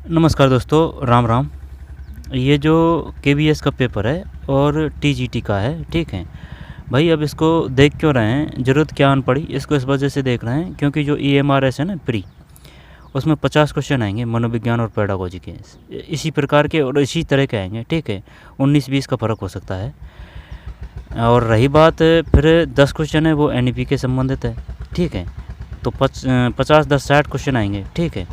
नमस्कार दोस्तों, राम राम। ये जो केबीएस का पेपर है और टीजीटी का है, ठीक है भाई। अब इसको देख क्यों रहे हैं, ज़रूरत क्या आन पड़ी, इसको इस वजह से देख रहे हैं क्योंकि जो ईएमआरएस है ना प्री, उसमें 50 क्वेश्चन आएंगे मनोविज्ञान और पेडागोजी के, इसी प्रकार के और इसी तरह के आएंगे, ठीक है। 19-20 का फ़र्क हो सकता है। और रही बात फिर 10 क्वेश्चन है वो एनईपी के संबंधित है, ठीक है। तो 50-10-60 क्वेश्चन आएंगे, ठीक है।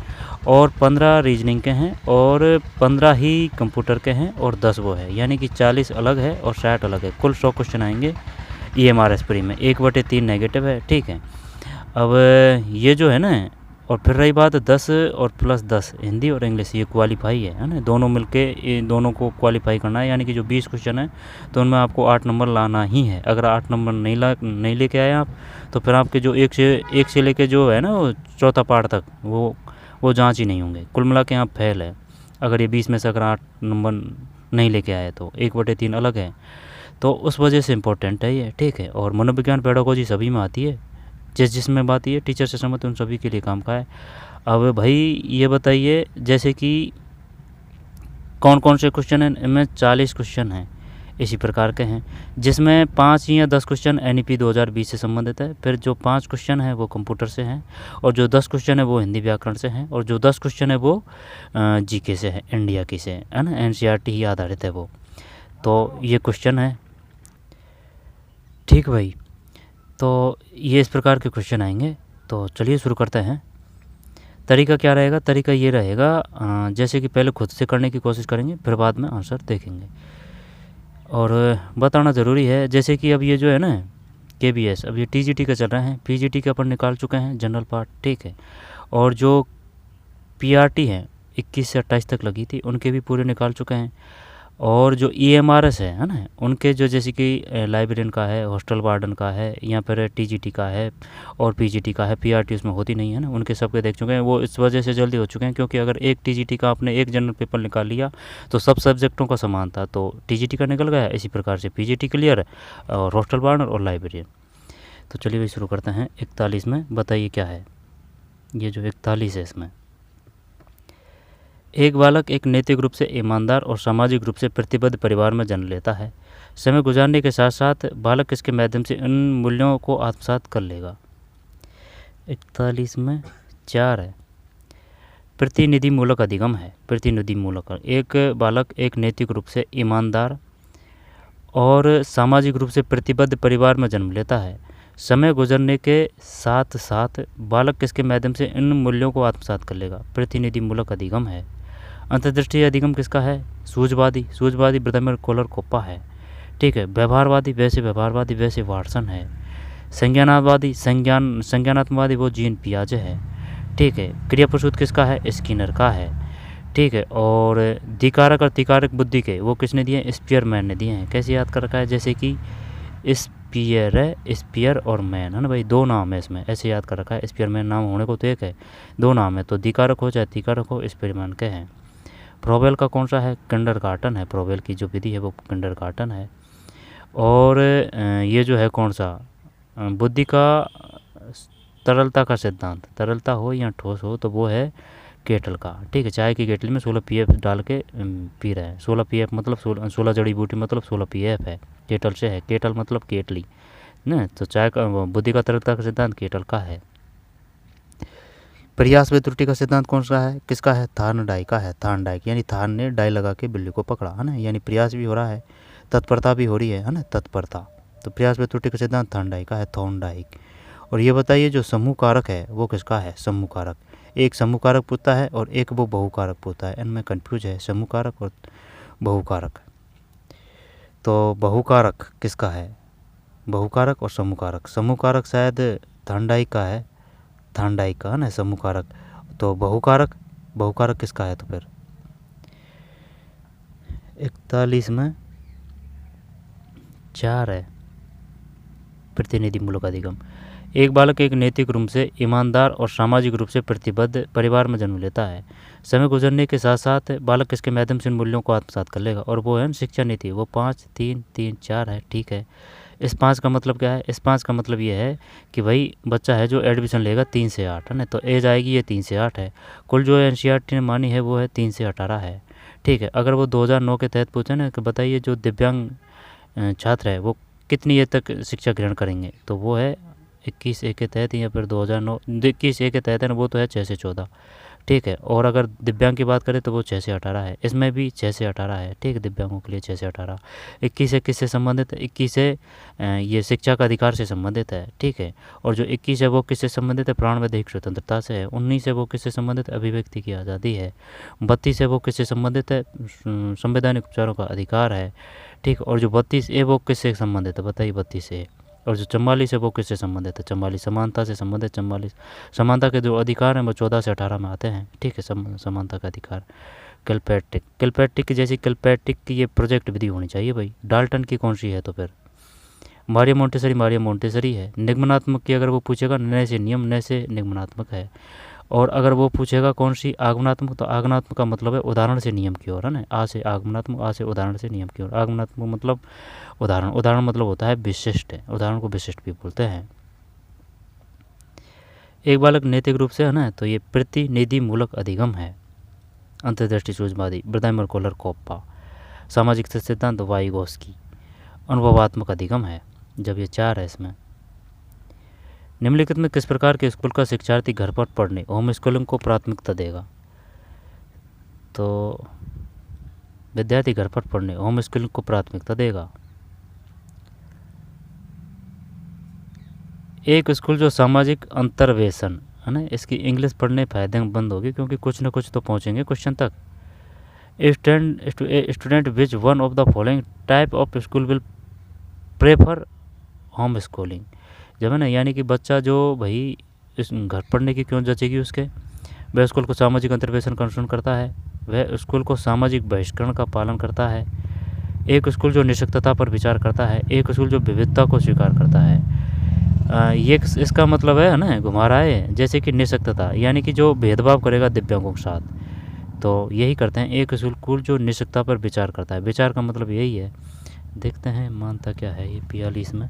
और 15 रीजनिंग के हैं और 15 ही कंप्यूटर के हैं और 10 वो है, यानी कि 40 अलग है और 60 अलग है। कुल 100 क्वेश्चन आएंगे ईएमआरएस प्री में। 1/3 नेगेटिव है, ठीक है। अब ये जो है ना, और फिर रही बात 10 और प्लस 10 हिंदी और इंग्लिश, ये क्वालिफाई है ना, दोनों मिलके दोनों को क्वालिफाई करना है। यानी कि जो 20 क्वेश्चन है तो उनमें आपको 8 नंबर लाना ही है। अगर 8 नंबर नहीं लेके आए आप, तो फिर आपके जो एक से लेके जो है ना वो चौथा पार्ट तक वो जांच ही नहीं होंगे। कुल मिला के आप फेल है अगर ये 20 में से अगर 8 नंबर नहीं लेके आए तो। 1/3 अलग है, तो उस वजह से इम्पोर्टेंट है ये, ठीक है। और मनोविज्ञान पेडागोजी सभी में आती है, जिसमें बात ये टीचर से सहमत उन सभी के लिए काम का है। अब भाई ये बताइए, जैसे कि कौन कौन से क्वेश्चन हैं, इनमें 40 क्वेश्चन हैं इसी प्रकार के हैं, जिसमें 5 या 10 क्वेश्चन एनईपी 2020 से संबंधित है। फिर जो 5 क्वेश्चन है वो कंप्यूटर से हैं, और जो 10 क्वेश्चन है वो हिंदी व्याकरण से हैं, और जो 10 क्वेश्चन है वो जीके से है, इंडिया की से है ना, एनसीईआरटी ही आधारित है वो। तो ये क्वेश्चन है, ठीक भाई। तो ये इस प्रकार के क्वेश्चन आएंगे। तो चलिए शुरू करते हैं। तरीका क्या रहेगा? तरीका ये रहेगा, जैसे कि पहले खुद से करने की कोशिश करेंगे, फिर बाद में आंसर देखेंगे। और बताना ज़रूरी है, जैसे कि अब ये जो है ना केबीएस, अब ये टीजीटी का चल रहा है, पीजीटी के अपन निकाल चुके हैं जनरल पार्ट, ठीक है। और जो पीआरटी है 21 से 28 तक लगी थी, उनके भी पूरे निकाल चुके हैं। और जो ईएमआरएस है ना, उनके जो जैसे कि लाइब्रेरियन का है, हॉस्टल वार्डन का है, या फिर टीजीटी का है और पीजीटी का है, पीआरटी उसमें होती नहीं है ना, उनके सबके देख चुके हैं। वो इस वजह से जल्दी हो चुके हैं क्योंकि अगर एक टीजीटी का आपने एक जनरल पेपर निकाल लिया तो सब सब्जेक्टों का समान था, तो टीजीटी का निकल गया। इसी प्रकार से पीजीटी क्लियर है, और हॉस्टल वार्डन और लाइब्रेरियन। तो चलिए भाई शुरू करते हैं। 41 में बताइए क्या है। ये जो 41 है, इसमें एक बालक एक नैतिक रूप से ईमानदार और सामाजिक रूप से प्रतिबद्ध परिवार में जन्म लेता है। समय गुजारने के साथ साथ बालक इसके माध्यम से इन मूल्यों को आत्मसात कर लेगा। 41 में 4 है, प्रतिनिधि मूलक अधिगम है। प्रतिनिधि मूलक, एक बालक एक नैतिक रूप से ईमानदार और सामाजिक रूप से प्रतिबद्ध परिवार में जन्म लेता है। समय गुजरने के साथ साथ बालक किसके माध्यम से इन मूल्यों को आत्मसात कर लेगा। प्रतिनिधि मूलक अधिगम है। अंतर्दृष्टि अधिगम किसका है? सूझवादी। सूझवादी ब्रदमर कोलर कोप्पा है, ठीक है। व्यवहारवादी वैसे वाटसन है। संज्ञानात्मवादी वो जीन पियाजे है, ठीक है। क्रिया प्रसूत किसका है? स्किनर का है, ठीक है। और धिकारक और तिकारक बुद्धि के वो किसने दिए? स्पियरमैन ने दिए हैं। कैसे याद कर रखा है? जैसे कि स्पियर है, स्पियर और मैन है ना भाई, 2 नाम है इसमें, ऐसे याद कर रखा है। स्पियरमैन नाम होने को तो एक है, 2 नाम है, तो धिकारक हो चाहे तिकारक हो, स्पियरमैन के हैं। प्रोबेल का कौन सा है? किंडरगार्टन है। प्रोबेल की जो विधि है वो किंडरगार्टन है। और ये जो है कौन सा? बुद्धि का तरलता का सिद्धांत, तरलता हो या ठोस हो तो वो है केटल का, ठीक है। चाय की केटली में 16 पीएफ डाल के पी रहे हैं। 16 पीएफ मतलब 16 जड़ी बूटी मतलब 16 पीएफ है, केटल से है। केटल मतलब केटली ना, तो चाय का बुद्धि का तरलता का सिद्धांत केटल का है। प्रयास व त्रुटि का सिद्धांत कौन सा है? किसका है? थार्नडाइक का है। थार्नडाइक यानी थार्न ने डाई लगा के बिल्ली को पकड़ा, है ना, यानी प्रयास भी हो रहा है, तत्परता भी हो रही है ना, तत्परता। तो प्रयास व त्रुटि का सिद्धांत थार्नडाइक का है, थॉर्नडाइक। और ये बताइए जो समूह कारक है वो किसका है? समूह कारक। एक समूह कारक पूछता है और एक वो बहुकारक पूछता है, इनमें कन्फ्यूज है समूह कारक और बहुकारक। तो बहुकारक किसका है? बहुकारक और समूह कारक। समूह कारक शायद थार्नडाइक का है, थार्नडाइक का है ना समूह कारक। तो बहुकारक किसका है? तो फिर 41 में 4 है, प्रतिनिधि मूलक अधिगम। एक बालक एक नैतिक रूप से ईमानदार और सामाजिक रूप से प्रतिबद्ध परिवार में जन्म लेता है। समय गुजरने के साथ साथ बालक इसके माध्यम से इन मूल्यों को आत्मसात कर लेगा, और वो है शिक्षा नीति, वो 5-3-3-4 है, ठीक है। इस 5 का मतलब क्या है? इस 5 का मतलब ये है कि भाई बच्चा है जो एडमिशन लेगा 3 से 8, है ना, तो एज आएगी ये 3 से 8 है। कुल जो एनसीईआरटी ने मानी है वो है 3 से 18 है। ठीक है, अगर वो 2009 के तहत पूछे ना कि बताइए जो दिव्यांग छात्र है वो कितनी एज तक शिक्षा ग्रहण करेंगे, तो वो है 21A के तहत या फिर 2009 21A के तहत है ना, वो तो है 6 से 14। ठीक है, और अगर दिव्यांग की बात करें तो वो 6 से 18 है, इसमें भी 6 से 18 है। ठीक है, दिव्यांगों के लिए 6 से 18। 21 से किससे संबंधित है? 21 से ये शिक्षा का अधिकार से संबंधित है। ठीक है, और जो 21 है वो किससे संबंधित है? प्राण व दैहिक स्वतंत्रता से है। 19 है वो किससे संबंधित है? अभिव्यक्ति की आज़ादी है। 32 है वो किससे संबंधित है? संवैधानिक उपचारों का अधिकार है। ठीक, और जो 32A वो किससे संबंधित है? बताइए 32A। और जो 44 है वो किससे संबंधित है? 44 समानता से संबंधित। 44 समानता के जो अधिकार हैं वो 14 से 18 में आते हैं। ठीक है, समानता का अधिकार। किलपैट्रिक जैसी किलपैट्रिक की ये प्रोजेक्ट विधि होनी चाहिए भाई। डाल्टन की कौन सी है? तो फिर मारिया मोंटेसरी है। निगमनात्मक की अगर वो पूछेगा, नए से नियम, नए से निगमनात्मक है। और अगर वो पूछेगा कौन सी आगमनात्मक, तो आगमनात्मक का मतलब है उदाहरण से नियम की ओर, है ना। आ से आगमनात्मक, आ से उदाहरण से नियम की ओर। आगमनात्मक मतलब उदाहरण मतलब होता है विशिष्ट है, उदाहरण को विशिष्ट भी बोलते हैं। एक बालक नैतिक रूप से, है ना, तो ये प्रतिनिधि मूलक अधिगम है। अंतर्दृष्टि सूझवादी ब्रदाइमर कोलर कोप्पा। सामाजिक सिद्धांत वाइगोस्की। अनुभवात्मक अधिगम है, जब ये 4 है इसमें। निम्नलिखित में किस प्रकार के स्कूल का शिक्षार्थी घर पर पढ़ने, होम स्कूलिंग को प्राथमिकता देगा? तो विद्यार्थी घर पर पढ़ने, होम स्कूलिंग को प्राथमिकता देगा। एक स्कूल जो सामाजिक अंतर्वेशन, है ना, इसकी इंग्लिश पढ़ने फायदेमंद होगी क्योंकि कुछ ना कुछ तो पहुंचेंगे क्वेश्चन तक। Student which one of the following type of school will prefer home schooling. जब है ना, यानी कि बच्चा जो भाई इस घर पढ़ने की क्यों जचेगी उसके? वह स्कूल को सामाजिक अंतर्वेशन का अनुसरण करता है, वह स्कूल को सामाजिक बहिष्करण का पालन करता है, एक स्कूल जो निःशक्तता पर विचार करता है, एक स्कूल जो विविधता को स्वीकार करता है। ये इसका मतलब है ना, घुमा रहा है जैसे कि निःशक्तता, यानी कि जो भेदभाव करेगा दिव्यांगों के साथ, तो यही करते हैं। एक स्कूल जो निःशक्तता पर विचार करता है, विचार का मतलब यही है। देखते हैं मानता क्या है ये 42 में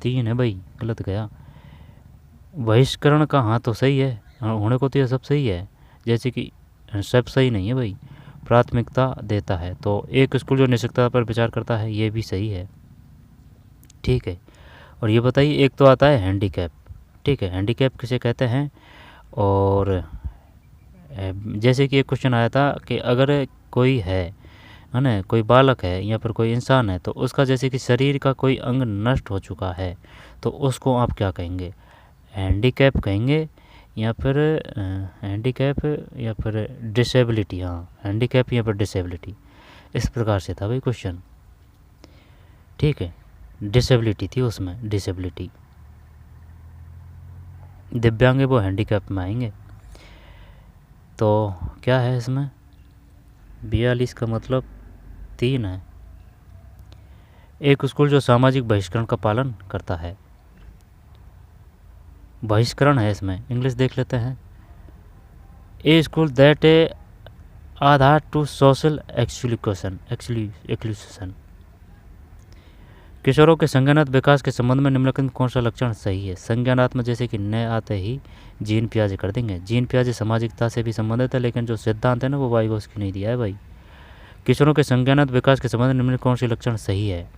3 है भाई, गलत गया। बहिष्करण का हाँ तो सही है, होने को तो यह सब सही है, जैसे कि सब सही नहीं है भाई। प्राथमिकता देता है, तो एक स्कूल जो निःशक्तता पर विचार करता है, ये भी सही है। ठीक है, और ये बताइए एक तो आता है हैंडीकैप। ठीक है, हैंडीकैप किसे कहते हैं? और जैसे कि एक क्वेश्चन आया था कि अगर कोई है ना, कोई बालक है या फिर कोई इंसान है, तो उसका जैसे कि शरीर का कोई अंग नष्ट हो चुका है, तो उसको आप क्या कहेंगे? हैंडीकैप कहेंगे या फिर हैंडीकैप या फिर डिसेबिलिटी। हाँ, हैंडीकैप या फिर डिसेबिलिटी, इस प्रकार से था भाई क्वेश्चन। ठीक है, डिसेबिलिटी थी उसमें, डिसेबिलिटी। दिव्यांग वो हैंडीकैप में आएंगे। तो क्या है इसमें? 42 का मतलब 3 है। एक स्कूल जो सामाजिक बहिष्करण का पालन करता है, बहिष्करण है इसमें, इंग्लिश देख लेते हैं। A school that a aadhaar to social exclusion. किशोरों के संज्ञानात्मक विकास के संबंध में निम्नलिखित कौन सा लक्षण सही है? संज्ञानात्मक जैसे कि नए आते ही जीन पियाजे कर देंगे। जीन पियाजे सामाजिकता से भी संबंधित है, लेकिन जो सिद्धांत है ना वो वाइगोस्की नहीं दिया है भाई। किशोरों के संज्ञानात्मक विकास के संबंध में निम्नलिखित कौन सी लक्षण सही है?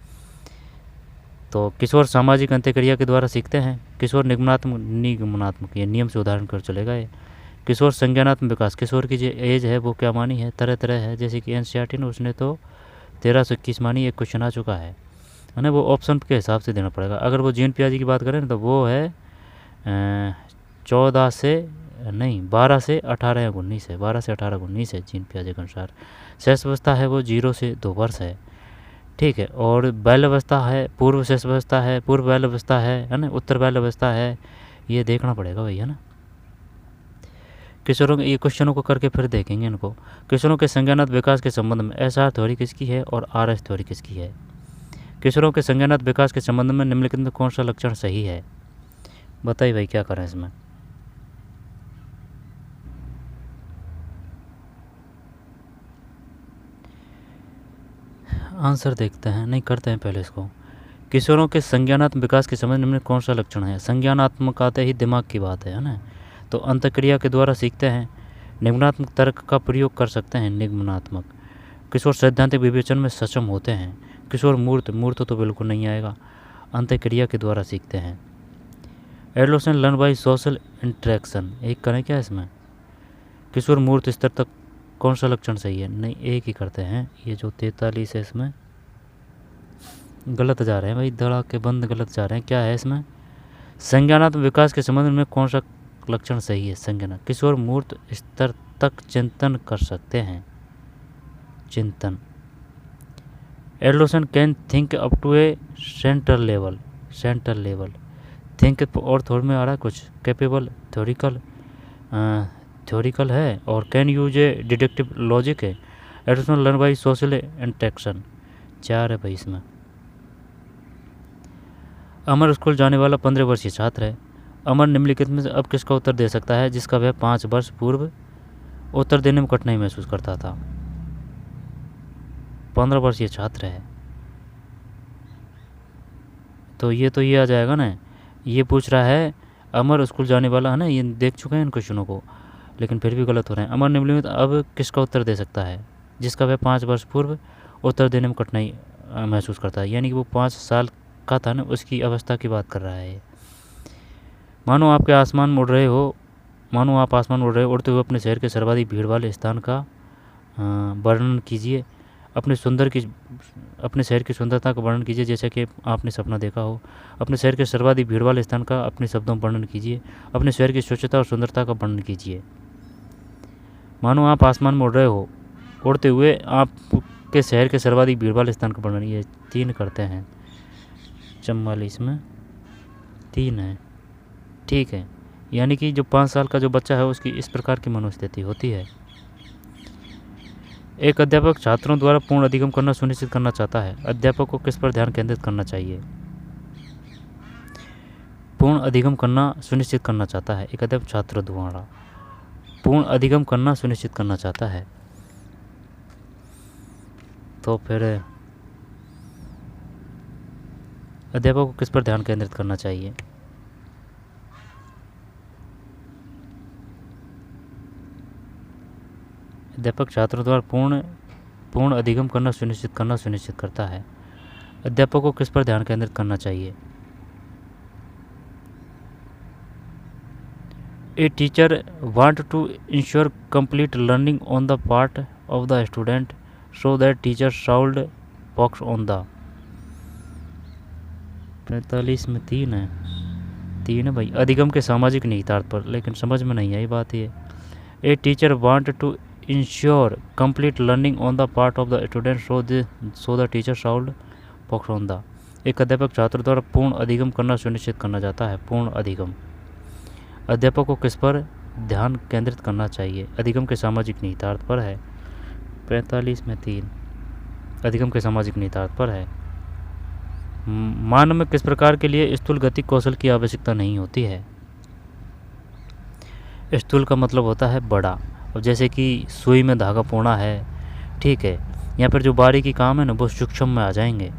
तो किशोर सामाजिक अंत्यक्रिया के द्वारा सीखते हैं। किशोर निगमनात्मक, ये नियम से उदाहरण कर चलेगा ये। किशोर संज्ञानात्मक विकास, किशोर की जो एज है वो क्या मानी है? तरह तरह है, जैसे कि एनसीईआरटी ने उसने तो 13 से 21 मानी। एक क्वेश्चन आ चुका है ना, वो ऑप्शन के हिसाब से देना पड़ेगा। अगर वो जीन पियाजे की बात करें ना, तो वो है 14 से नहीं 12 से 18 या 19 है, 12 से 18 19 है जीन पियाजे के अनुसार। शेष अवस्था है वो 0 से 2 वर्ष है। ठीक है, और बाल अवस्था है, पूर्व शेष अवस्था है, पूर्व बाल अवस्था है ना, उत्तर बाल अवस्था है, ये देखना पड़ेगा भाई, है ना। किशोरों के ये क्वेश्चनों को करके फिर देखेंगे इनको। किशोरों के संज्ञानात्मक विकास के संबंध में एसआर थ्योरी किसकी है और आरएस थ्योरी किसकी है? किशोरों के संज्ञानात्मक विकास के संबंध में निम्नलिखित में कौन सा लक्षण सही है? बताइए भाई, क्या करें इसमें? आंसर देखते हैं, नहीं करते हैं पहले इसको। किशोरों के संज्ञानात्मक विकास के समय निम्न कौन सा लक्षण है? संज्ञानात्मक आते ही दिमाग की बात है ना। तो अंतक्रिया के द्वारा सीखते हैं, निम्नात्मक तर्क का प्रयोग कर सकते हैं, निम्नात्मक। किशोर सैद्धांतिक विवेचन में सक्षम होते हैं। किशोर मूर्त तो बिल्कुल नहीं आएगा, अंतक्रिया के द्वारा सीखते हैं। Adolescent learn by social interaction, एक करें क्या इसमें? किशोर मूर्त स्तर तक कौन सा लक्षण सही है? नहीं, एक ही करते हैं। ये जो 43 है इसमें गलत जा रहे हैं भाई, धड़ा के बंद गलत जा रहे हैं। क्या है इसमें? संज्ञानात्मक विकास के संबंध में कौन सा लक्षण सही है? संज्ञान। किशोर मूर्त स्तर तक चिंतन कर सकते हैं, चिंतन। Adolescent can think up to a central level, central level. Think और थोड़ में आ रहा है कुछ, कैपेबल, थ्योरिकल है, और can use a deductive logic है। Adolescent learn by social interaction, 4 है भाई इसमें। अमर स्कूल जाने वाला 15 वर्षीय छात्र है। अमर निम्नलिखित में से अब किसका उत्तर दे सकता है जिसका वह 5 वर्ष पूर्व उत्तर देने में कठिनाई महसूस करता था? 15 वर्षीय छात्र है, तो ये आ जाएगा ना। ये पूछ रहा है अमर स्कूल जाने वाला है ना, ये देख चुके हैं इन क्वेश्चनों को, लेकिन फिर भी गलत हो रहे हैं। अमर निम्नलिखित अब किसका उत्तर दे सकता है जिसका वह 5 वर्ष पूर्व उत्तर देने में कठिनाई महसूस करता है? यानी कि वो 5 साल का था ना, उसकी अवस्था की बात कर रहा है। मानो आप आसमान में उड़ रहे हो, उड़ते हुए अपने शहर के सर्वाधिक भीड़ वाले स्थान का वर्णन कीजिए। अपने शहर की सुंदरता का वर्णन कीजिए जैसे कि आपने सपना देखा हो। अपने शहर के सर्वाधिक भीड़ वाले स्थान का अपने शब्दों में वर्णन कीजिए। अपने शहर की स्वच्छता और सुंदरता का वर्णन कीजिए। मानो आप आसमान में उड़ रहे हो, उड़ते हुए आपके शहर के सर्वाधिक भीड़ वाले स्थान का वर्णन, ये 3 करते हैं। 44 में 3 है, ठीक है। यानी कि जो 5 साल का जो बच्चा है उसकी इस प्रकार की मनोस्थिति होती है। एक अध्यापक छात्रों द्वारा पूर्ण अधिगम करना सुनिश्चित करना चाहता है। अध्यापक को किस पर ध्यान केंद्रित करना चाहिए? पूर्ण अधिगम करना सुनिश्चित करना चाहता है। एक अध्यापक छात्र द्वारा पूर्ण अधिगम करना सुनिश्चित करना चाहता है, तो फिर अध्यापक को किस पर ध्यान केंद्रित करना चाहिए? अध्यापक छात्रों द्वारा पूर्ण अधिगम करना सुनिश्चित करता है। अध्यापक को किस पर ध्यान केंद्रित करना चाहिए? A teacher want to ensure complete learning on the part of the student so that teacher should focus on the. 45 में 3 है भाई, अधिगम के सामाजिक निहितार्थ पर, लेकिन समझ में नहीं आई बात ये। A teacher want to ensure complete learning on the part of the student so the teacher should focus on the. एक अध्यापक छात्र द्वारा पूर्ण अधिगम करना सुनिश्चित करना चाहता है। पूर्ण अधिगम। अध्यापक को किस पर ध्यान केंद्रित करना चाहिए? अधिगम के सामाजिक निहितार्थ पर है। 45 में 3 अधिगम के सामाजिक निहितार्थ पर है। मानव में किस प्रकार के लिए स्थूल गति कौशल की आवश्यकता नहीं होती है? स्थूल का मतलब होता है बड़ा, और जैसे कि सुई में धागा पूर्णा है, ठीक है, यहाँ पर जो बारीकी काम है ना वो सूक्ष्म में आ जाएंगे।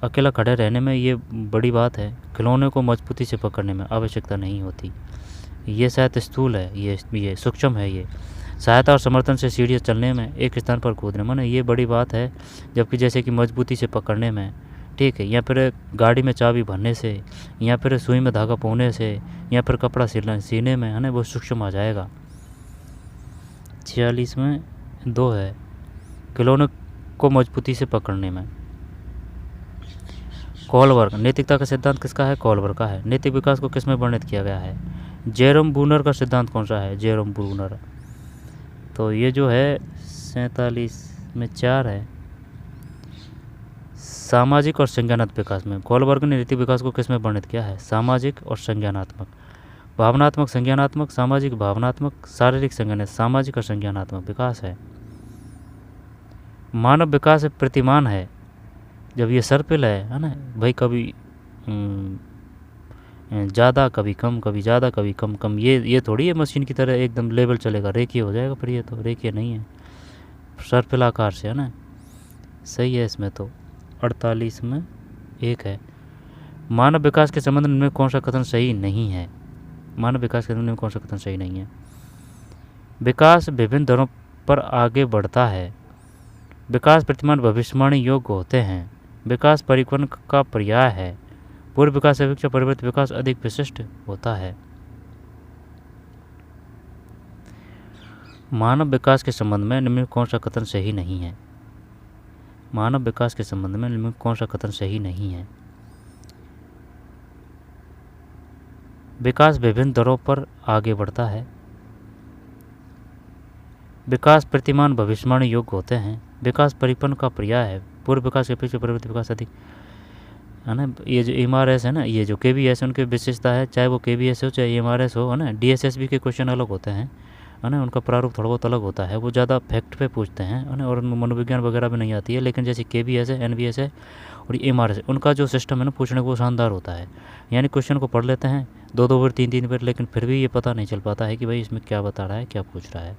अकेला खड़े रहने में ये बड़ी बात है, खिलौने को मजबूती से पकड़ने में आवश्यकता नहीं होती। ये शायद स्थूल है, ये सूक्ष्म है। ये सहायता और समर्थन से सीढ़ियाँ चलने में, एक स्थान पर कूदने में, ये बड़ी बात है। जबकि जैसे कि मजबूती से पकड़ने में, ठीक है, या फिर गाड़ी में चाबी भरने से, या फिर सुई में धागा पौने से, या फिर कपड़ा सीने में, है ना, वो सूक्ष्म आ जाएगा। 46 में 2 है, खिलौने को मजबूती से पकड़ने में। कोलबर्ग, नैतिकता का सिद्धांत किसका है? कोलबर्ग का है। नैतिक विकास को किसमें वर्णित किया गया है? जेरोम ब्रूनर का सिद्धांत कौन सा है? Jerome Bruner. तो ये जो है 47 में 4 है। सामाजिक और संज्ञानात्मक विकास में कोलबर्ग ने नैतिक विकास को किसमें वर्णित किया है? सामाजिक और संज्ञानात्मक। भावनात्मक, संज्ञानात्मक, सामाजिक, भावनात्मक, शारीरिक, संज्ञानात्मक, सामाजिक और संज्ञानात्मक विकास है। मानव विकास प्रतिमान है। जब ये सर्पिल है ना भाई, कभी ज़्यादा कभी कम, कभी ज़्यादा कभी कम, ये थोड़ी है मशीन की तरह एकदम लेवल चलेगा, रेखीय हो जाएगा, पर ये तो रेखीय नहीं है, सर्पिल आकार से है ना। सही है इसमें तो 48 में 1 है। मानव विकास के संबंध में कौन सा कथन सही नहीं है? मानव विकास के संबंध में कौन सा कथन सही नहीं है? विकास विभिन्न दरों पर आगे बढ़ता है। विकास प्रतिमान भविष्यवाणी योग्य होते हैं। विकास परिवर्तन का पर्याय है। पूर्व विकास से अपेक्षा परिवर्तित विकास अधिक विशिष्ट होता है। मानव विकास के संबंध में निम्नलिखित कौन सा कथन सही नहीं है? मानव विकास के संबंध में निम्नलिखित कौन सा कथन सही नहीं है? विकास विभिन्न दरों पर आगे बढ़ता है। विकास प्रतिमान भविष्यवाणी योग्य होते हैं। विकास परिपक्व का पर्याय है। पूर्व विकास के अपेक्षा परिवर्तित विकास अधिक, है ना। ये जो MRS है ना, ये जो KVS है, उनकी विशेषता है, चाहे वो KVS हो चाहे MRS हो, है ना। DSSB के क्वेश्चन अलग होते हैं, है ना, उनका प्रारूप थोड़ा बहुत अलग होता है, वो ज़्यादा फैक्ट पे पूछते हैं, है ना, और उनमें मनोविज्ञान वगैरह भी नहीं आती है। लेकिन जैसे KVS है, NVS है और MRS है, उनका जो सिस्टम है ना पूछने को शानदार होता है। यानी क्वेश्चन को पढ़ लेते हैं 2-2 बार 3-3 बार, लेकिन फिर भी ये पता नहीं चल पाता है कि भाई इसमें क्या बता रहा है, क्या पूछ रहा है।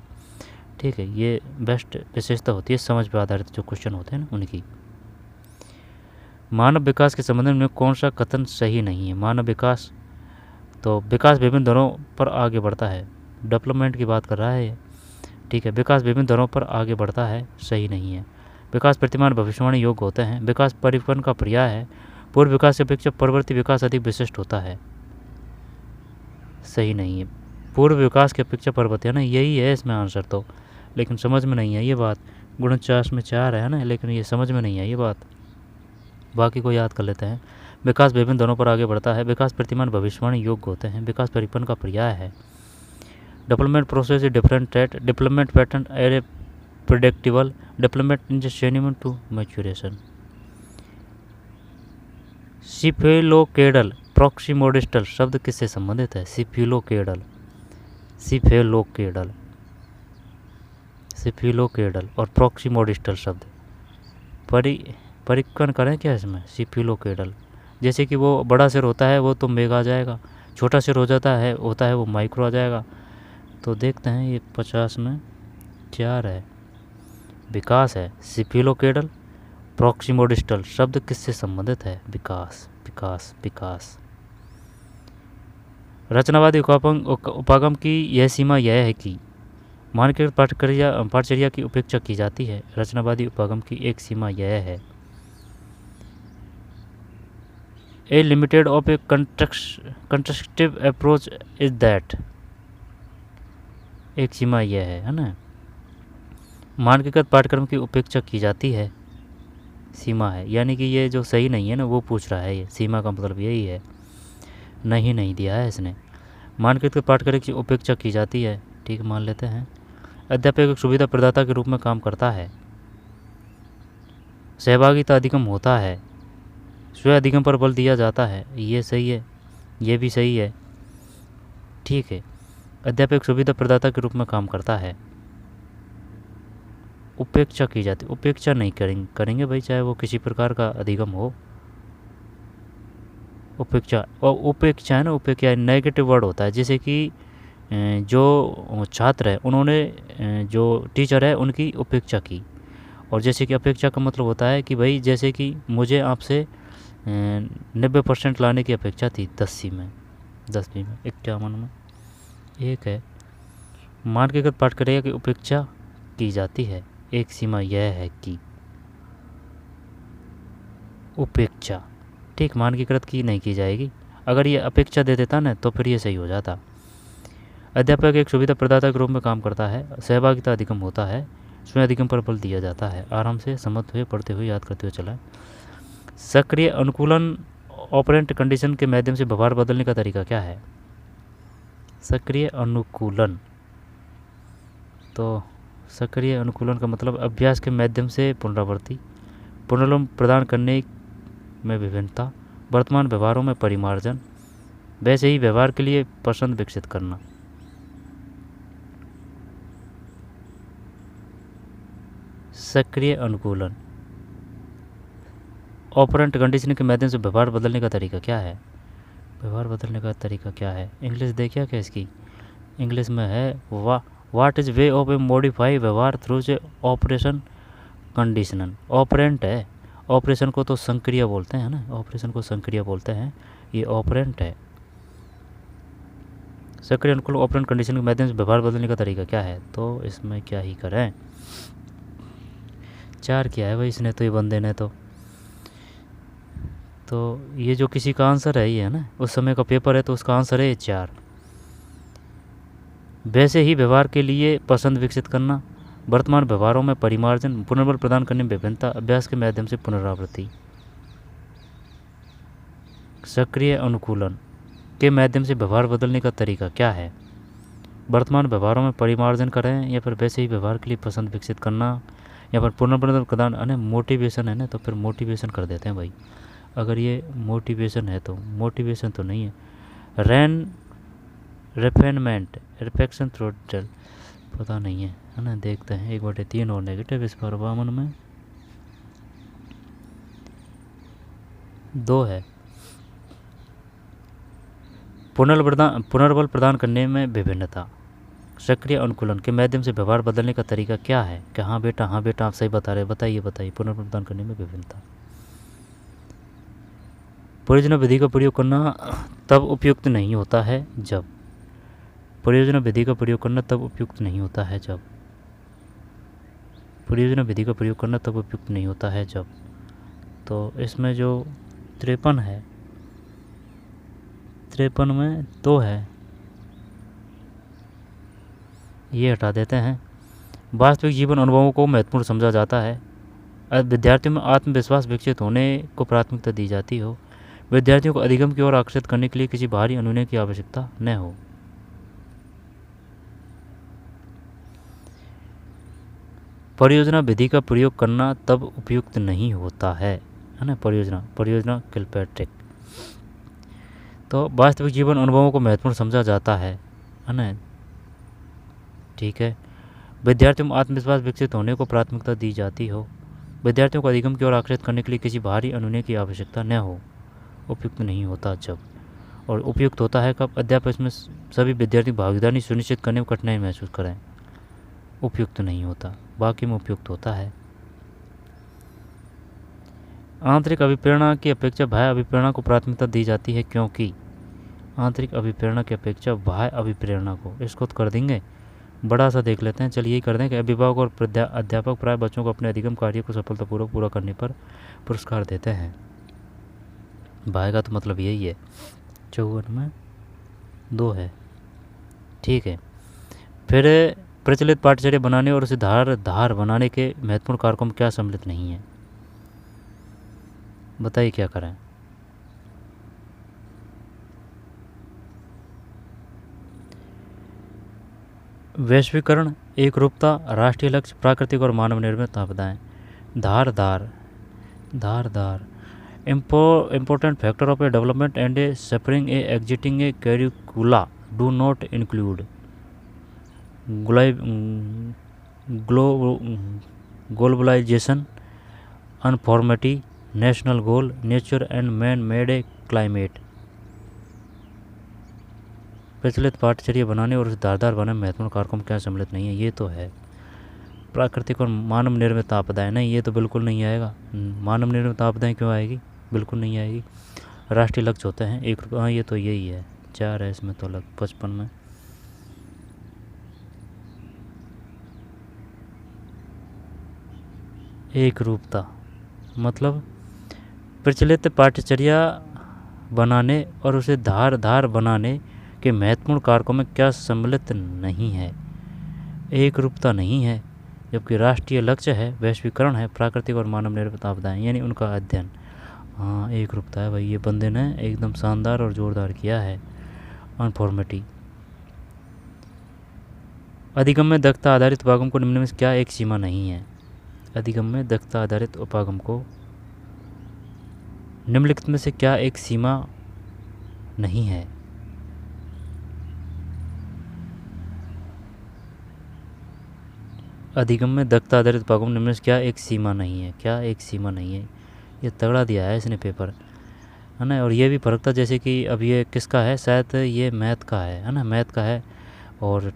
ठीक है, ये बेस्ट विशेषता होती है समझ पर आधारित जो क्वेश्चन होते हैं ना उनकी। मानव विकास के संबंध में कौन सा कथन सही नहीं है? मानव विकास, तो विकास विभिन्न दरों पर आगे बढ़ता है, डेवलपमेंट की बात कर रहा है ये। ठीक है, विकास विभिन्न दरों पर आगे बढ़ता है, सही नहीं है। विकास प्रतिमान भविष्यवाणी योग्य होते हैं। विकास परिवर्तन का पर्याय है। पूर्व विकास से अपेक्षा परवर्ती विकास अधिक विशिष्ट होता है, सही नहीं है। पूर्व विकास की अपेक्षा परवर्ती, है ना, यही है इसमें आंसर तो, लेकिन समझ में नहीं है ये बात। 49 में 4 है ना, लेकिन ये समझ में नहीं है ये बात। बाकी को याद कर लेते हैं। विकास विभिन्न दरों पर आगे बढ़ता है। विकास प्रतिमान भविष्यवाणी योग्य होते हैं। विकास परिपक्व का पर्याय है। Development process is different at development pattern are predictable development in genuine to maturation. Cephalocaudal proximodistal शब्द किससे संबंधित है? सिफिलोकेडल, सिफेलोकेडल, सिफिलोकेडल और प्रॉक्सिमोडिस्टल शब्द परिकन करें क्या इसमें? सिफिलोकेडल, जैसे कि वो बड़ा सिर होता है वो तो मेगा आ जाएगा, छोटा सिर हो जाता है होता है वो माइक्रो आ जाएगा। तो देखते हैं, ये 50 में 4 है, विकास है। सिफिलोकेडल प्रॉक्सिमोडिस्टल शब्द किससे संबंधित है? विकास, विकास, विकास। रचनावादी उपागम की यह सीमा यह है कि मानकीकृत पाठचर्या की उपेक्षा की जाती है। रचनावादी उपागम की एक सीमा यह है। A limited of a constructive approach is that, एक सीमा यह है ना। मानकीकृत पाठ्यक्रम की उपेक्षा की जाती है, सीमा है, यानी कि ये जो सही नहीं है ना वो पूछ रहा है। ये सीमा का मतलब यही है, नहीं दिया है इसने। मानकीकृत पाठ्यक्रम की उपेक्षा की जाती है, ठीक मान लेते हैं। अध्यापक एक सुविधा प्रदाता के रूप में काम करता है। सहभागिता अधिगम होता है। स्व अधिगम पर बल दिया जाता है, ये सही है, ये भी सही है। ठीक है, अध्यापक सुविधा प्रदाता के रूप में काम करता है। उपेक्षा की जाती, उपेक्षा नहीं करेंगे भाई, चाहे वो किसी प्रकार का अधिगम हो। उपेक्षा, और उपेक्षा है ना, उपेक्षा नेगेटिव वर्ड होता है। जैसे कि जो छात्र है उन्होंने, जो टीचर है उनकी उपेक्षा की, और जैसे कि अपेक्षा का मतलब होता है कि भाई जैसे कि मुझे आपसे 90% लाने की अपेक्षा थी 10वीं में 51 में। एक है मानकीकृत पाठ्यक्रम की उपेक्षा की जाती है, एक सीमा यह है कि उपेक्षा, ठीक, मानकीकृत की नहीं की जाएगी। अगर ये अपेक्षा दे देता ना तो फिर ये सही हो जाता। अध्यापक एक सुविधा प्रदाता के रूप में काम करता है। सहभागिता अधिगम होता है। स्वयं अधिगम पर बल दिया जाता है। आराम से समझते हुए, पढ़ते हुए, याद करते हुए चलाएं। सक्रिय अनुकूलन ऑपरेंट कंडीशन के माध्यम से व्यवहार बदलने का तरीका क्या है? सक्रिय अनुकूलन, तो सक्रिय अनुकूलन का मतलब अभ्यास के माध्यम से पुनरावृत्ति, पुनर्लोम प्रदान करने में विभिन्नता, वर्तमान व्यवहारों में परिमार्जन, वैसे ही व्यवहार के लिए पसंद विकसित करना। सक्रिय अनुकूलन ऑपरेंट कंडीशनिंग के माध्यम से व्यवहार बदलने का तरीका क्या है? व्यवहार बदलने का तरीका क्या है? इंग्लिश देखिए क्या इसकी? इंग्लिश में है what is way of a modify vyavhar through a operation conditional operant है। ऑपरेशन को तो संक्रिया बोलते हैं ना, ऑपरेशन को संक्रिया बोलते हैं, ये ऑपरेंट है। सक्रिय अनुकूल ऑपरेंट कंडीशन के माध्यम से व्यवहार बदलने का तरीका क्या है, तो इसमें क्या ही करें। 4 किया है भाई इसने तो, ये बंदे ने तो ये जो किसी का आंसर है ये है ना, उस समय का पेपर है तो उसका आंसर है 4। वैसे ही व्यवहार के लिए पसंद विकसित करना, वर्तमान व्यवहारों में परिमार्जन, पुनर्बल प्रदान करने में विभिन्नता, अभ्यास के माध्यम से पुनरावृत्ति। सक्रिय अनुकूलन के माध्यम से व्यवहार बदलने का तरीका क्या है, वर्तमान व्यवहारों में परिमार्जन करें, या फिर वैसे ही व्यवहार के लिए पसंद विकसित करना, या फिर पुनर्बल प्रदान, अने मोटिवेशन है ना, तो फिर मोटिवेशन कर देते हैं भाई। अगर ये मोटिवेशन है तो मोटिवेशन तो नहीं है, रेफेनमेंट, रिफेक्शन थ्रोटल, पता नहीं है ना, देखते हैं। 1/3 और नेगेटिव इस पर 52 में 2 है। पुनर्बल प्रदान करने में विभिन्नता, सक्रिय अनुकूलन के माध्यम से व्यवहार बदलने का तरीका क्या है, कि हाँ बेटा आप सही बता रहे, बताइए पुनर्बल प्रदान करने में विभिन्नता। परियोजना विधि का प्रयोग करना तब उपयुक्त नहीं होता है जब, परियोजना विधि का प्रयोग करना तब उपयुक्त नहीं होता है जब, परियोजना विधि का प्रयोग करना तब उपयुक्त नहीं होता है जब, तो इसमें जो 53 है, 53 में 2 है, ये हटा देते हैं। वास्तविक जीवन अनुभवों को महत्वपूर्ण समझा जाता है, विद्यार्थियों में आत्मविश्वास विकसित होने को प्राथमिकता दी जाती हो, विद्यार्थियों को अधिगम की ओर आकर्षित करने के लिए किसी बाहरी अनुनय की आवश्यकता न हो। परियोजना विधि का प्रयोग करना तब उपयुक्त नहीं होता है ना, परियोजना किलपैट्रिक। तो वास्तविक जीवन अनुभवों को महत्वपूर्ण समझा जाता है ना, ठीक है। विद्यार्थियों में आत्मविश्वास विकसित होने को प्राथमिकता दी जाती हो, विद्यार्थियों को अधिगम की ओर आकर्षित करने के लिए किसी बाहरी अनुनय की आवश्यकता न हो, उपयुक्त नहीं होता जब। और उपयुक्त होता है कब, अध्यापक में सभी विद्यार्थी भागीदारी सुनिश्चित करने में कठिनाई महसूस करें, उपयुक्त नहीं होता, बाकी में उपयुक्त होता है। आंतरिक अभिप्रेरणा की अपेक्षा बाह्य अभिप्रेरणा को प्राथमिकता दी जाती है क्योंकि, आंतरिक अभिप्रेरणा की अपेक्षा बाह्य अभिप्रेरणा को, इसको तो कर देंगे, बड़ा सा देख लेते हैं, चलिए यही कर दें कि अभिभावक और अध्यापक प्राय बच्चों को अपने अधिगम कार्य को सफलतापूर्वक पूरा करने पर पुरस्कार देते हैं। बाह्य का तो मतलब यही है। 54 में 2 है, ठीक है। फिर प्रचलित पाठ्यचर्या बनाने और उसे धार बनाने के महत्वपूर्ण कारकों में क्या सम्मिलित नहीं है, बताइए क्या करें। वैश्वीकरण, एक रूपता, राष्ट्रीय लक्ष्य, प्राकृतिक और मानव निर्मित आपदाएं। धार important factor of a development and a suffering a exiting a curricula do not include globalization, uniformity, national goal, nature and man-made climate। प्रचलित पाठ्यचर्या बनाने और उसे धारदार बनाने में महत्वपूर्ण कारकों में क्या सम्मिलित नहीं है, ये तो है। प्राकृतिक और मानव निर्मित आपदाएं, नहीं ये तो बिल्कुल नहीं आएगा। मानव निर्मित आपदाएं क्यों आएगी, बिल्कुल नहीं आएगी। राष्ट्रीय लक्ष्य होते हैं एक, हाँ ये तो यही है, 4 है इसमें तो अलग। 55 में एक रूपता, मतलब प्रचलित पाठ्यचर्या बनाने और उसे धार बनाने के महत्वपूर्ण कारकों में क्या सम्मिलित नहीं है, एक रूपता नहीं है, जबकि राष्ट्रीय लक्ष्य है, वैश्वीकरण है, प्राकृतिक और मानव निर्मित आपदाएं यानी उनका अध्ययन। हाँ एक रूपता है भाई, ये बंदे ने एकदम शानदार और ज़ोरदार किया है। अनफॉर्मेटी, अधिगम में दक्षता आधारित उपागम को निम्न में क्या एक सीमा नहीं है, अधिगम में दक्षता आधारित उपागम को निम्नलिखित में से क्या एक सीमा नहीं है। अधिगम में दक्षता आधारित उपागम निम्न में से क्या एक सीमा नहीं है, क्या एक सीमा नहीं है, ये तगड़ा दिया है इसने पेपर, है ना। और ये भी फर्क था, जैसे कि अब ये किसका है, शायद ये मैथ का है ना, मैथ का है। और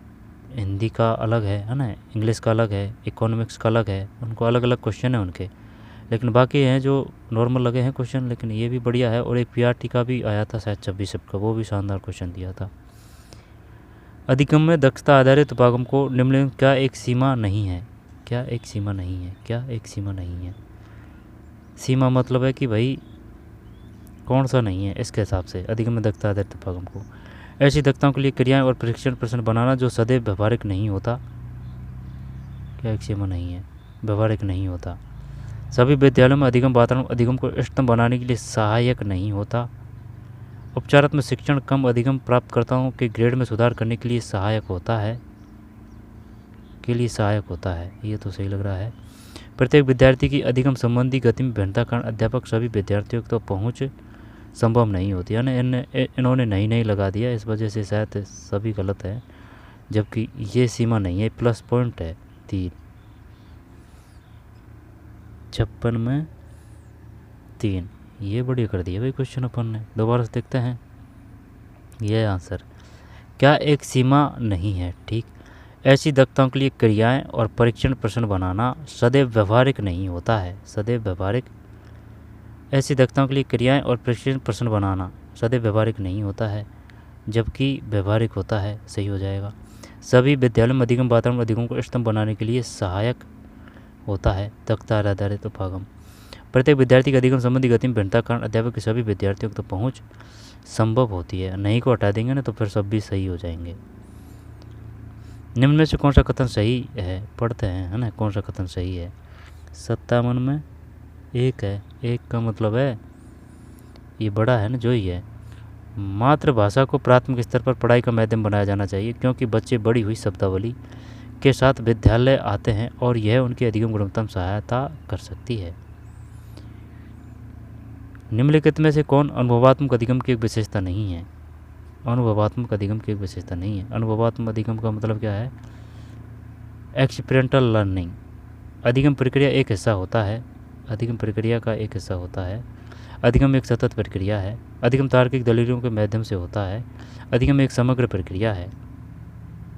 हिंदी का अलग है ना, इंग्लिश का अलग है, इकोनॉमिक्स का अलग है, उनको अलग अलग क्वेश्चन है उनके। लेकिन बाकी हैं जो नॉर्मल लगे हैं क्वेश्चन, लेकिन ये भी बढ़िया है। और एक पीआरटी का भी आया था शायद 26 का, वो भी शानदार क्वेश्चन दिया था। अधिगम में दक्षता आधारित उपागम को निम्नलिखित क्या एक सीमा नहीं है? क्या एक सीमा नहीं है? क्या एक सीमा नहीं है? सीमा मतलब है कि भाई कौन सा नहीं है, इसके हिसाब से अधिगम में दक्षता आधारित उपागम को। ऐसी दक्षताओं के लिए क्रियाएं और परीक्षण प्रश्न बनाना जो सदैव व्यवहारिक नहीं होता। क्या एक सीमा नहीं है? व्यवहारिक नहीं होता। सभी विद्यालयों में अधिगम वातावरण अधिगम को इष्टतम बनाने के लिए सहायक नहीं होता। उपचारात्मक शिक्षण कम अधिगम प्राप्तकर्ताओं के ग्रेड में सुधार करने के लिए सहायक होता है। ये तो सही लग रहा है। प्रत्येक विद्यार्थी की अधिगम संबंधी गति में भिन्नता कारण अध्यापक सभी विद्यार्थियों को तो पहुँच संभव नहीं होती। यानी इन्होंने नहीं लगा दिया, इस वजह से शायद सभी गलत है, जबकि ये सीमा नहीं है, प्लस पॉइंट है 3। 56 में 3, ये बढ़िया कर दिया भाई क्वेश्चन अपन ने। दोबारा से देखते हैं ये आंसर। क्या एक सीमा नहीं है? ठीक। ऐसी दक्षताओं के लिए क्रियाएं और परीक्षण प्रश्न बनाना सदैव व्यवहारिक नहीं होता है। सदैव व्यवहारिक। ऐसी दक्षताओं के लिए क्रियाएं और परीक्षण प्रश्न बनाना सदैव व्यवहारिक नहीं होता है, जबकि व्यवहारिक होता है। सही हो जाएगा। सभी विद्यालयों में अधिगम वातावरण अधिगम को इष्टतम बनाने के लिए सहायक होता है। दक्षता आधारित उपागम। प्रत्येक विद्यार्थी की अधिगम संबंधी गति में भिन्नता कारण अध्यापक के सभी विद्यार्थियों तक पहुँच संभव होती है। नहीं को हटा देंगे ना तो फिर सब भी सही हो जाएंगे। निम्न में से कौन सा कथन सही है? पढ़ते हैं, है ना, कौन सा कथन सही है। 57 में 1 है। 1 का मतलब है ये बड़ा है ना, जो ही है। मातृभाषा को प्राथमिक स्तर पर पढ़ाई का माध्यम बनाया जाना चाहिए, क्योंकि बच्चे बढ़ी हुई शब्दावली के साथ विद्यालय आते हैं और यह उनकी अधिगम गुणवत्ता में सहायता कर सकती है। निम्नलिखित में से कौन अनुभवात्मक अधिगम की एक विशेषता नहीं है? अनुभवात्मक अधिगम की एक विशेषता नहीं है। अनुभवात्मक अधिगम का मतलब क्या है? एक्सपीरियंटल लर्निंग। अधिगम प्रक्रिया एक हिस्सा होता है। अधिगम प्रक्रिया का एक हिस्सा होता है। अधिगम एक सतत प्रक्रिया है। अधिगम तार्किक दलीलों के माध्यम से होता है। अधिगम एक समग्र प्रक्रिया है।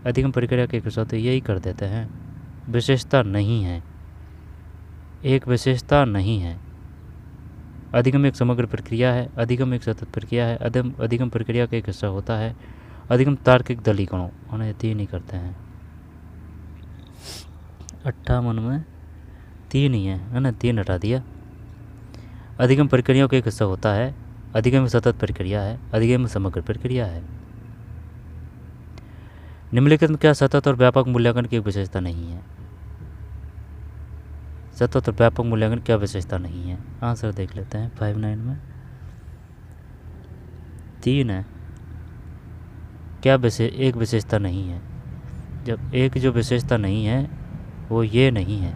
अधिगम प्रक्रिया के एक हिस्सा तो यही कर देते हैं। विशेषता नहीं है, एक विशेषता नहीं है। अधिगम एक समग्र प्रक्रिया है। अधिगम एक सतत प्रक्रिया है। अधिगम प्रक्रिया का एक हिस्सा होता है। अधिगम तार्किक दलीकरणों उन्हें 3 ही करते हैं। 58 में 3 ही है ना, 3 हटा दिया। अधिगम प्रक्रियाओं का एक हिस्सा होता है। अधिगम सतत प्रक्रिया है। अधिगम समग्र प्रक्रिया है। निम्नलिखित में क्या सतत और व्यापक मूल्यांकन की एक विशेषता नहीं है? सतत और व्यापक मूल्यांकन क्या विशेषता नहीं है? आंसर देख लेते हैं। 59 में 3 है। क्या एक विशेषता नहीं है? जब एक जो विशेषता नहीं है वो ये नहीं है,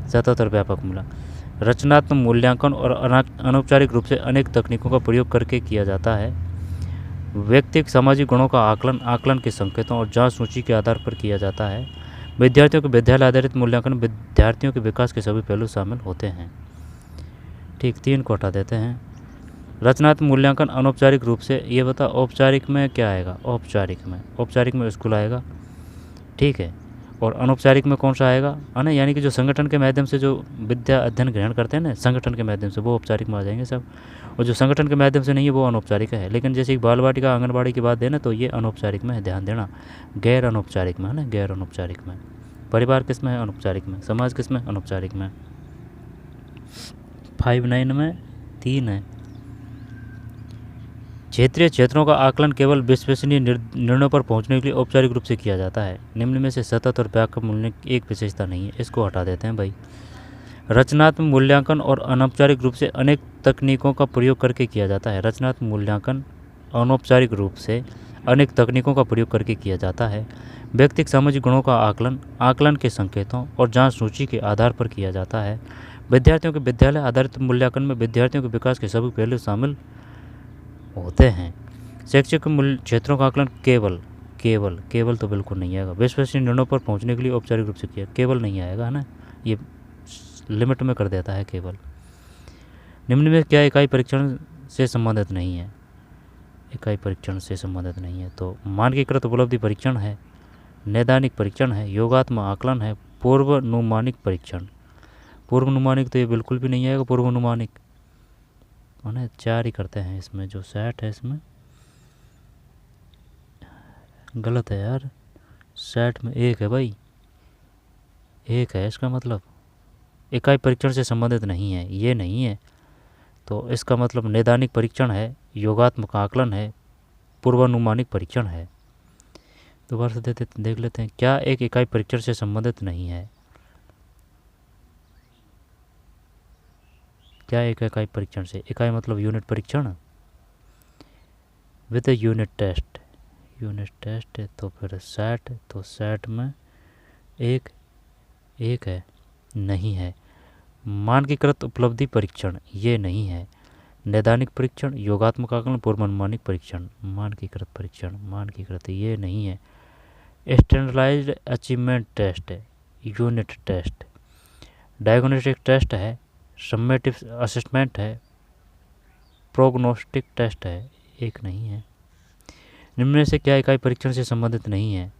सतत और व्यापक मूल्यांकन। रचनात्मक मूल्यांकन और अनौपचारिक रूप से अनेक तकनीकों का प्रयोग करके किया जाता है। व्यक्तिगत सामाजिक गुणों का आकलन के संकेतों और जांच सूची के आधार पर किया जाता है। विद्यार्थियों के विद्यालय आधारित मूल्यांकन विद्यार्थियों के विकास के सभी पहलू शामिल होते हैं। ठीक, 3 को हटा देते हैं। रचनात्मक मूल्यांकन अनौपचारिक रूप से, ये बता औपचारिक में क्या आएगा? औपचारिक में स्कूल आएगा, ठीक है। और अनौपचारिक में कौन सा आएगा? है ना, यानी कि जो संगठन के माध्यम से जो विद्या अध्ययन ग्रहण करते हैं ना, संगठन के माध्यम से, वो औपचारिक में आ जाएंगे सब। और जो संगठन के माध्यम से नहीं है वो अनौपचारिक है। लेकिन जैसे एक बाल वाटिका आंगनबाड़ी की बात देना तो ये अनौपचारिक में है, ध्यान देना। गैर अनौपचारिक में है ना, गैर अनौपचारिक में। परिवार किस में है? अनौपचारिक में। समाज किस में? अनौपचारिक में। 59 में 3 है। क्षेत्रीय क्षेत्रों का आकलन केवल विश्वसनीय निर्णयों पर पहुंचने के लिए औपचारिक रूप से किया जाता है। निम्न में से सतत और व्यापक मूल्यांकन की एक विशेषता नहीं है, इसको हटा देते हैं भाई। रचनात्मक मूल्यांकन और अनौपचारिक रूप से अनेक तकनीकों का प्रयोग करके किया जाता है। रचनात्मक मूल्यांकन अनौपचारिक रूप से अनेक तकनीकों का प्रयोग करके किया जाता है। व्यक्तिगत सामाजिक गुणों का आकलन के संकेतों और जांच सूची के आधार पर किया जाता है। विद्यार्थियों के विद्यालय आधारित मूल्यांकन में विद्यार्थियों के विकास के सभी पहलू शामिल होते हैं। शैक्षिक क्षेत्रों का आकलन केवल तो बिल्कुल नहीं आएगा। विश्वसनीय निर्णयों पर पहुंचने के लिए औपचारिक रूप से किया, केवल नहीं आएगा, है ना, ये लिमिट में कर देता है केवल। निम्न में क्या इकाई परीक्षण से संबंधित नहीं है? इकाई परीक्षण से संबंधित नहीं है तो मानकीकृत उपलब्धि परीक्षण है। नैदानिक परीक्षण है, योगात्मक आकलन है, पूर्वानुमानिक परीक्षण। पूर्वानुमानिक तो ये बिल्कुल भी नहीं आएगा, पूर्वानुमानिक उन्हें 4 ही करते हैं इसमें, जो सेट है इसमें गलत है यार, सेट में 1 है भाई, 1 है, इसका मतलब इकाई परीक्षण से संबंधित नहीं है, ये नहीं है। तो इसका मतलब नैदानिक परीक्षण है, योगात्मक आकलन है, पूर्वानुमानिक परीक्षण है। दोबारा से देख लेते हैं, क्या एक इकाई परीक्षण से संबंधित नहीं है? क्या एक इकाई परीक्षण से, इकाई मतलब यूनिट परीक्षण with unit test, unit test है तो फिर सेट, तो सेट में 1 है, नहीं है। मानकीकृत उपलब्धि परीक्षण, ये नहीं है। नैदानिक परीक्षण, योगात्मक आकलन, पूर्वानुमानिक परीक्षण, मानकीकृत परीक्षण, मानकीकृत ये नहीं है। स्टैंडर्डाइज्ड अचीवमेंट टेस्ट है, यूनिट टेस्ट, डायग्नोस्टिक टेस्ट है, समेटिव असेसमेंट है, प्रोग्नोस्टिक टेस्ट है, 1 नहीं है। निम्न में से क्या इकाई परीक्षण से संबंधित नहीं है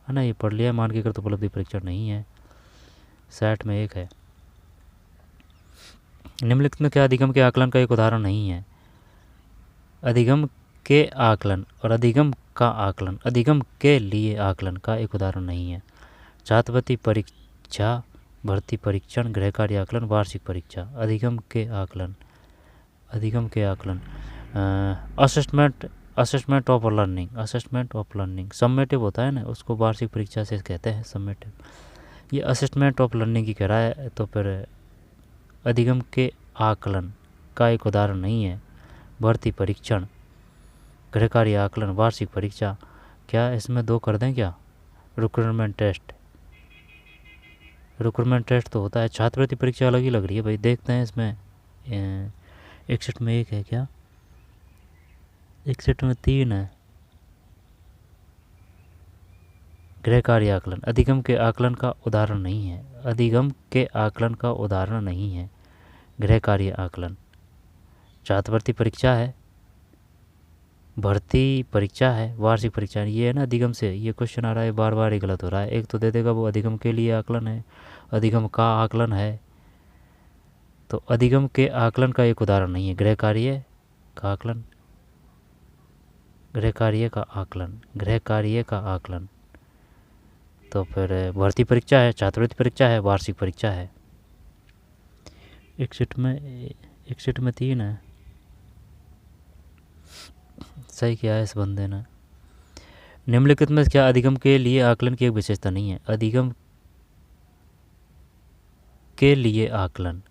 ना, ये पढ़ लिया। मानकीकृत उपलब्धि परीक्षण नहीं है, सेट में 1 है। निम्नलिखित में क्या अधिगम के आकलन का एक उदाहरण नहीं है? अधिगम के आकलन और अधिगम का आकलन, अधिगम के लिए आकलन का एक उदाहरण नहीं है। छात्रवृत्ति परीक्षा, भर्ती परीक्षण, गृह कार्य आकलन, वार्षिक परीक्षा, अधिगम के आकलन, अधिगम के आकलन, assessment of learning, assessment of learning summative होता है ना, उसको वार्षिक परीक्षा से कहते हैं समेटिव। ये असेसमेंट ऑफ लर्निंग की कह रहा है, तो फिर अधिगम के आकलन का एक उदाहरण नहीं है। भर्ती परीक्षण, गृह कार्य आकलन, वार्षिक परीक्षा, क्या इसमें 2 कर दें क्या? रिक्रूटमेंट टेस्ट, रिक्रूटमेंट टेस्ट तो होता है, छात्रवृत्ति परीक्षा अलग ही लग रही है भाई। देखते हैं इसमें 61 में 1 है क्या? 61 में 3 है। गृह कार्य आकलन, अधिगम के आकलन का उदाहरण नहीं है, अधिगम के आकलन का उदाहरण नहीं है गृह कार्य आकलन। छात्रवृत्ति परीक्षा है, भर्ती परीक्षा है, वार्षिक परीक्षा, ये है ना अधिगम से। ये क्वेश्चन आ रहा है बार बार ही गलत हो रहा है। एक तो दे देगा वो अधिगम के लिए आकलन है, अधिगम का आकलन है, तो अधिगम के आकलन का एक उदाहरण नहीं है गृह कार्य का आकलन, गृह कार्य का आकलन, गृह कार्य का आकलन। तो फिर भर्ती परीक्षा है, छात्रवृत्ति परीक्षा है, वार्षिक परीक्षा है। 61 में 3 है, सही किया है इस बंदे ने। निम्नलिखित में क्या अधिगम के लिए आकलन की एक विशेषता नहीं है? अधिगम के लिए आकलन,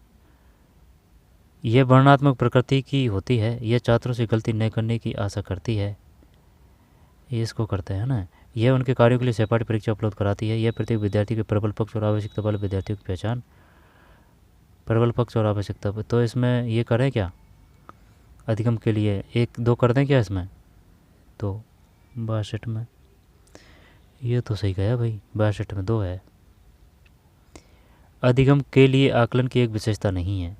यह वर्णनात्मक प्रकृति की होती है, यह छात्रों से गलती न करने की आशा करती है, ये इसको करते हैं ना। यह उनके कार्यों के लिए सहपाठी परीक्षा उपलब्ध कराती है, यह प्रत्येक विद्यार्थी के प्रबल पक्ष और आवश्यकता वाले विद्यार्थियों की पहचान, प्रबल पक्ष और आवश्यकता। तो इसमें ये करें क्या? अधिगम के लिए 1-2 कर दें क्या इसमें? तो 62 में, ये तो सही गया भाई, 62 में 2 है। अधिगम के लिए आकलन की एक विशेषता नहीं है,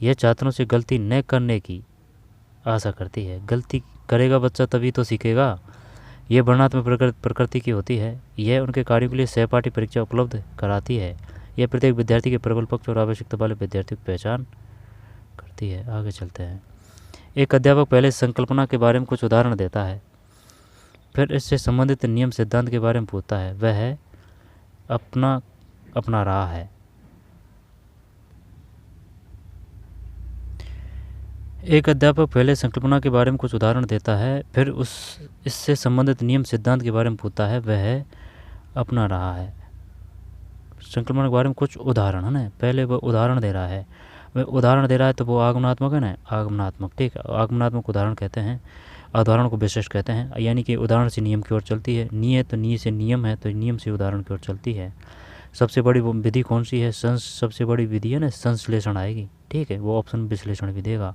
यह छात्रों से गलती न करने की आशा करती है। गलती करेगा बच्चा तभी तो सीखेगा। यह वर्णनात्मक प्रकृति की होती है, यह उनके कार्यों के लिए सहपाठी परीक्षा उपलब्ध कराती है, यह प्रत्येक विद्यार्थी के प्रबल पक्ष और आवश्यकता वाले विद्यार्थियों की पहचान करती है। आगे चलते हैं। एक अध्यापक पहले संकल्पना के बारे में कुछ उदाहरण देता है, फिर इससे संबंधित नियम सिद्धांत के बारे में पूछता है, वह है अपना रहा है। एक अध्यापक पहले संकल्पना के बारे में कुछ उदाहरण देता है, फिर इससे संबंधित नियम सिद्धांत के बारे में पूछता है, वह अपना रहा है। संकल्पना के बारे में कुछ उदाहरण है ना, पहले वह उदाहरण दे रहा है, वह उदाहरण दे रहा है तो वो आगमनात्मक है ना, आगमनात्मक, ठीक है। आगमनात्मक उदाहरण कहते हैं, उदाहरण को विशेष कहते हैं, यानी कि उदाहरण से नियम की ओर चलती है, नी है तो नी से नियम है, तो नियम से उदाहरण की ओर चलती है। सबसे बड़ी विधि कौन सी है? सबसे बड़ी विधि है ना संश्लेषण आएगी, ठीक है। वो ऑप्शन विश्लेषण भी देगा,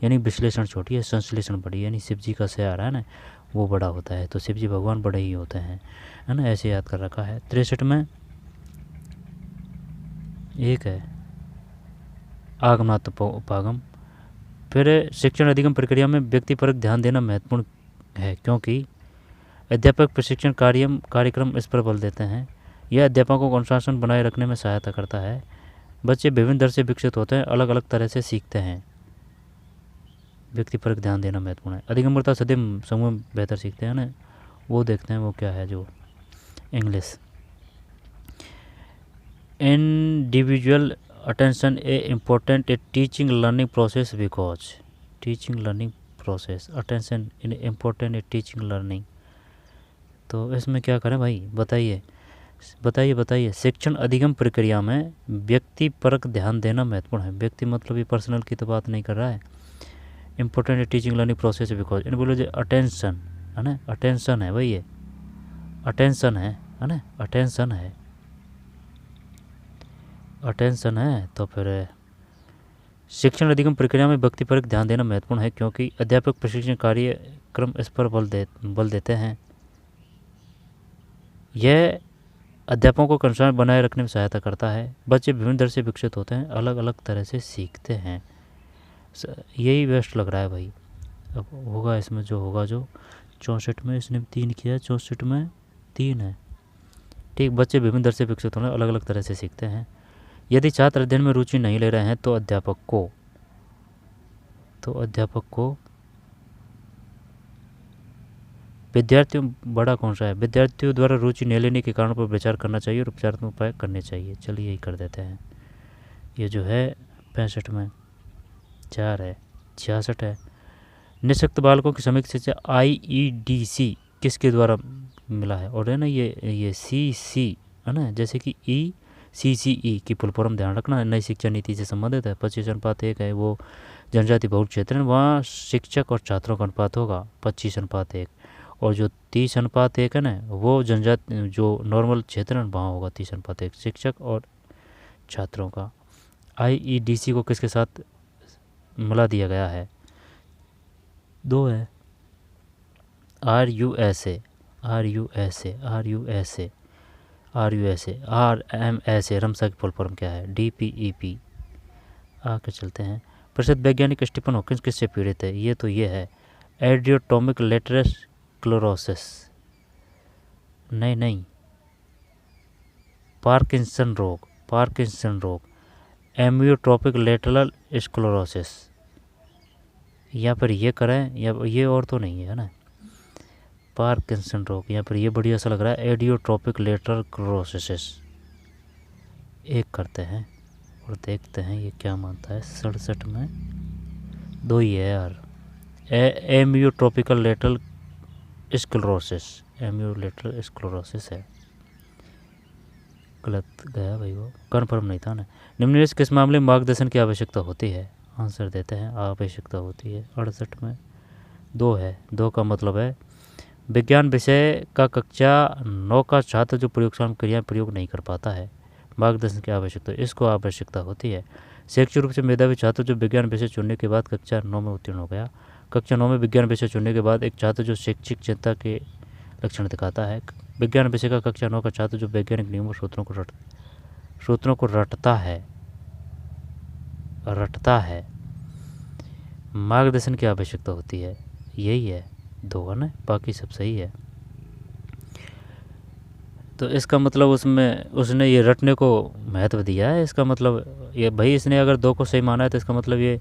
यानी विश्लेषण छोटी है, संश्लेषण बड़ी, यानी शिव जी का से आ रहा है ना, वो बड़ा होता है, तो शिव जी भगवान बड़े ही होते हैं, है ना, ऐसे याद कर रखा है। 63 में 1 है आगमनात्मक उपागम। फिर शिक्षण अधिगम प्रक्रिया में व्यक्तिपरक ध्यान देना महत्वपूर्ण है, क्योंकि अध्यापक प्रशिक्षण कार्यक्रम इस पर बल देते हैं। यह अध्यापकों को अनुशासन बनाए रखने में सहायता करता है। बच्चे विभिन्न दर से विकसित होते हैं, अलग अलग तरह से सीखते हैं। व्यक्ति पर ध्यान देना महत्वपूर्ण है। अधिक अमृता सदैव समूह में बेहतर सीखते हैं ना, वो देखते हैं वो क्या है जो English. Individual attention A important A teaching learning process because teaching learning process attention in important A teaching learning. तो इसमें क्या करें भाई, बताइए बताइए बताइए। शिक्षण अधिगम प्रक्रिया में व्यक्ति परक ध्यान देना महत्वपूर्ण है। व्यक्ति मतलब ये पर्सनल की तो बात नहीं कर रहा है। Important teaching learning process because in बोलो जो अटेंशन है ना, अटेंशन है भाई, ये अटेंशन है ना, अटेंशन है, अटेंशन है। तो फिर शिक्षण अधिगम प्रक्रिया में व्यक्ति परक ध्यान देना महत्वपूर्ण है क्योंकि अध्यापक प्रशिक्षण कार्यक्रम इस पर बल देते हैं। यह अध्यापकों को अनुशासन बनाए रखने में सहायता करता है। बच्चे विभिन्न दर से विकसित होते हैं, अलग अलग तरह से सीखते हैं। यही बेस्ट लग रहा है भाई। अब होगा इसमें जो होगा, जो 64 में इसने 3 किया, 64 में 3 है। ठीक, बच्चे विभिन्न दर से विकसित होने अलग अलग तरह से सीखते हैं। यदि छात्र अध्ययन में रुचि नहीं ले रहे हैं तो अध्यापक को विद्यार्थियों बड़ा कौन सा है, विद्यार्थियों द्वारा रुचि नहीं लेने के कारण पर विचार करना चाहिए और उपचारात्मक उपाय करने चाहिए। चलिए यही कर देते हैं। ये जो है 65 में 4 है, 66 है। निःशक्त बालकों की समग्र शिक्षा IEDC किसके द्वारा मिला है, और है ना ये CC है ना, जैसे कि ECCE की फुल फॉर्म ध्यान रखना, नई शिक्षा नीति से संबंधित है। 25:1 है, वो जनजाति बहुल क्षेत्र है, वहाँ शिक्षक और छात्रों का अनुपात होगा 25:1। और जो 30:1 है ना, वो जनजाति जो नॉर्मल क्षेत्र है वहाँ होगा 30:1 शिक्षक और छात्रों का। IEDC को किसके साथ मिला दिया गया है, 2 है, RUSA RMSA रमसा की फुल फॉर्म क्या है, DPEP। आगे चलते हैं। प्रसिद्ध वैज्ञानिक स्टीफन हॉकिंस किससे पीड़ित है, ये तो ये है एडियोटोमिक लेटरल स्क्लेरोसिस, नहीं पार्किंसन रोग, एमियोट्रोपिक लेटरल स्क्लेरोसिस, या फिर ये करें या ये, और तो नहीं है ना, पार्किंसन रोग, या फिर ये बढ़िया सा लग रहा है एडियोट्रोपिक लेटरल स्क्लेरोसिस। एक करते हैं और देखते हैं ये क्या मानता है। 67 में 2 ही है यार, एमियोट्रोपिकल लेटरल स्क्लेरोसिस है। गलत गया भाई, वो कन्फर्म नहीं था ना। निम्नलिखित किस मामले में मार्गदर्शन की आवश्यकता होती है, आंसर देते हैं। आवश्यकता होती है 68 में 2 है, 2 का मतलब है विज्ञान विषय का कक्षा 9 का छात्र जो प्रयोगशाला में क्रिया प्रयोग नहीं कर पाता है, मार्गदर्शन की आवश्यकता, इसको आवश्यकता होती है। शैक्षिक रूप से मेधावी छात्र जो विज्ञान विषय चुनने के बाद कक्षा 9 में उत्तीर्ण हो गया। कक्षा 9 में विज्ञान विषय चुनने के बाद एक छात्र जो शैक्षिक चिंता के लक्षण दिखाता है। विज्ञान विषय का कक्षा 9 का छात्र जो वैज्ञानिक नियमों सूत्रों को रटता है, मार्गदर्शन की आवश्यकता होती है। यही है 2 है ना, बाकी सब सही है। तो इसका मतलब उसने ये रटने को महत्व दिया है। इसका मतलब ये भाई, इसने अगर 2 को सही माना है तो इसका मतलब ये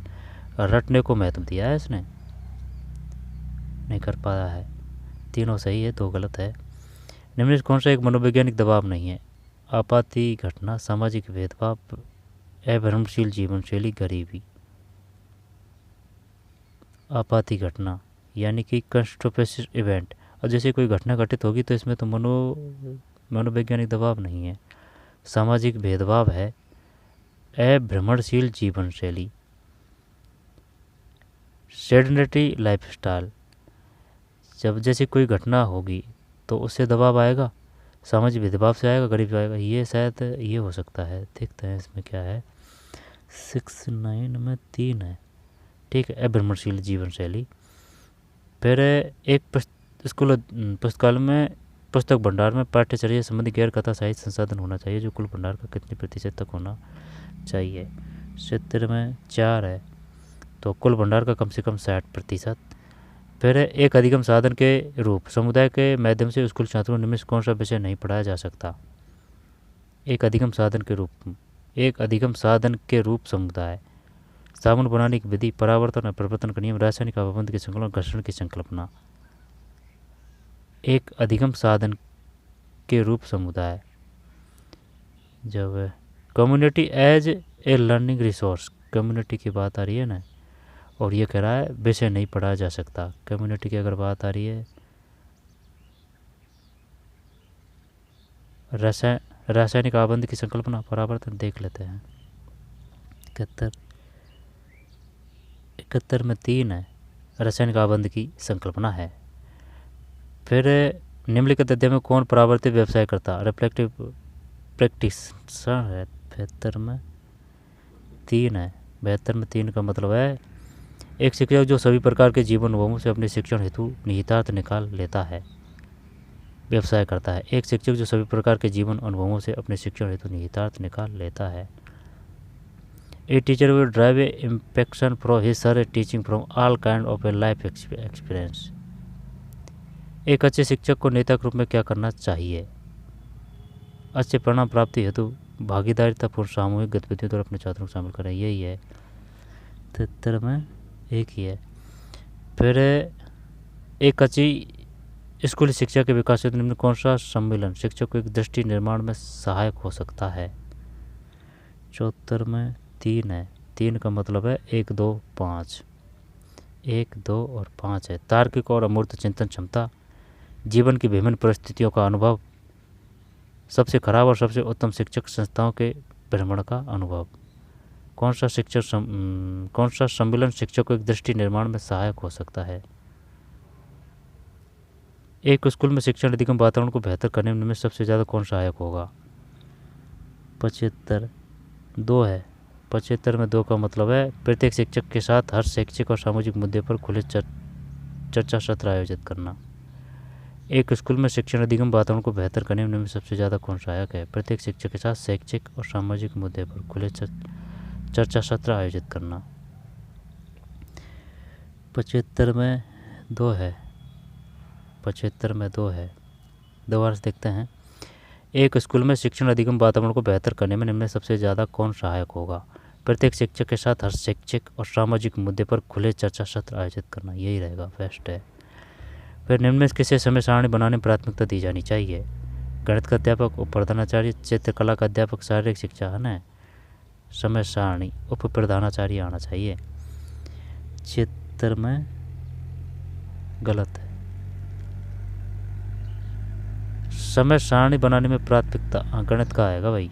रटने को महत्व दिया है, इसने नहीं कर पाया है। तीनों सही है, 2 गलत है। निम्नलिखित कौन सा एक मनोवैज्ञानिक दबाव नहीं है, आपाती घटना, सामाजिक भेदभाव, अभ्रमशील जीवन शैली, गरीबी। आपाती घटना यानी कि कैटास्ट्रोफिक इवेंट, और जैसे कोई घटना घटित होगी तो इसमें तो मनोवैज्ञानिक दबाव नहीं है। सामाजिक भेदभाव है, अभ्रमणशील जीवन शैली, सेडेंटरी लाइफस्टाइल। जब जैसे कोई घटना होगी तो उससे दबाव आएगा, सामाजिक भेदभाव से आएगा, गरीबी आएगा। ये शायद ये हो सकता है, देखते हैं इसमें क्या है। 69 में 3 है, ठीक है, अभ्रमणशील जीवन शैली। फिर एक स्कूल पुस्तकालय में पुस्तक भंडार में पाठ्यचर्या संबंधी गैर कथा साहित्य संसाधन होना चाहिए जो कुल भंडार का कितने प्रतिशत तक होना चाहिए। 70 में 4 है, तो कुल भंडार का कम से कम 60%। फिर है एक अधिगम साधन के रूप, समुदाय के माध्यम से स्कूल छात्रों निम्न से कौन सा विषय नहीं पढ़ाया जा सकता। एक अधिगम साधन के रूप, एक अधिगम साधन के रूप समुदाय, साबुन बनाने की विधि, परावर्तन और परिवर्तन का नियम, रासायनिक पाबंद की संकल्पना, घर्षण की संकल्पना। एक अधिगम साधन के रूप समुदाय, जब community as a learning resource, community की बात आ रही है ना, और ये कह रहा है विषय नहीं पढ़ाया जा सकता। कम्युनिटी की अगर बात आ रही है, रासायनिक आबंध की संकल्पना, परावर्तन देख लेते हैं। 71 में 3 है, रासायनिक आबंध की संकल्पना है। फिर निम्नलिखित अध्याय में कौन परावर्तित व्यवसाय करता, रिफ्लेक्टिव प्रैक्टिशनर है। 72 में 3 है, 72 में 3 का मतलब है एक शिक्षक जो सभी प्रकार के जीवन अनुभवों से अपने शिक्षण हेतु निहितार्थ निकाल लेता है, व्यवसाय करता है। एक शिक्षक जो सभी प्रकार के जीवन अनुभवों से अपने शिक्षण हेतु निहितार्थ निकाल लेता है। A teacher will drive a impaction from his or teaching from all kind of a life experience. एक अच्छे शिक्षक को नेता के रूप में क्या करना चाहिए, अच्छे परिणाम प्राप्ति हेतु भागीदारितापूर्ण सामूहिक गतिविधियों द्वारा अपने छात्रों को शामिल करें, यही है। 73 में एक ही है। फिर एक अच्छी स्कूली शिक्षा के विकास हेतु निम्न कौन सा सम्मेलन शिक्षक को एक दृष्टि निर्माण में सहायक हो सकता है। 74 में 3 है, 3 का मतलब है 1, 2, 5, 1, 2 और 5 है। तार्किक और अमूर्त चिंतन क्षमता, जीवन की विभिन्न परिस्थितियों का अनुभव, सबसे खराब और सबसे उत्तम शिक्षक संस्थाओं के भ्रमण का अनुभव। कौन सा सम्मेलन शिक्षक को एक दृष्टि निर्माण में सहायक हो सकता है। एक स्कूल में शिक्षण अधिगम वातावरण को बेहतर करने में सबसे ज़्यादा कौन सहायक होगा। 75 2 है, 75 में 2 का मतलब है प्रत्येक शिक्षक के साथ हर शैक्षिक और सामाजिक मुद्दे पर खुले चर्चा सत्र आयोजित करना। एक स्कूल में शिक्षण अधिगम वातावरण को बेहतर करने में सबसे ज़्यादा कौन सहायक है, प्रत्येक शिक्षक के साथ शैक्षिक और सामाजिक मुद्दे पर खुले चर्चा सत्र आयोजित करना। 75 में 2 है, 75 में 2 है, दोबारा से देखते हैं। एक स्कूल में शिक्षण अधिगम वातावरण को बेहतर करने में निम्न सबसे ज़्यादा कौन सहायक होगा, प्रत्येक शिक्षक के साथ हर शैक्षिक और सामाजिक मुद्दे पर खुले चर्चा सत्र आयोजित करना, यही रहेगा, बेस्ट है। फिर निम्न में किसे समय सारणी बनाने में प्राथमिकता दी जानी चाहिए, गणित का अध्यापक, उप प्रधानाचार्य, चित्रकला का अध्यापक, शारीरिक शिक्षा, है ना, समय सारणी उप प्रधानाचार्य आना चाहिए। चित्र में गलत है, समय सारणी बनाने में प्राथमिकता गणित का आएगा भाई,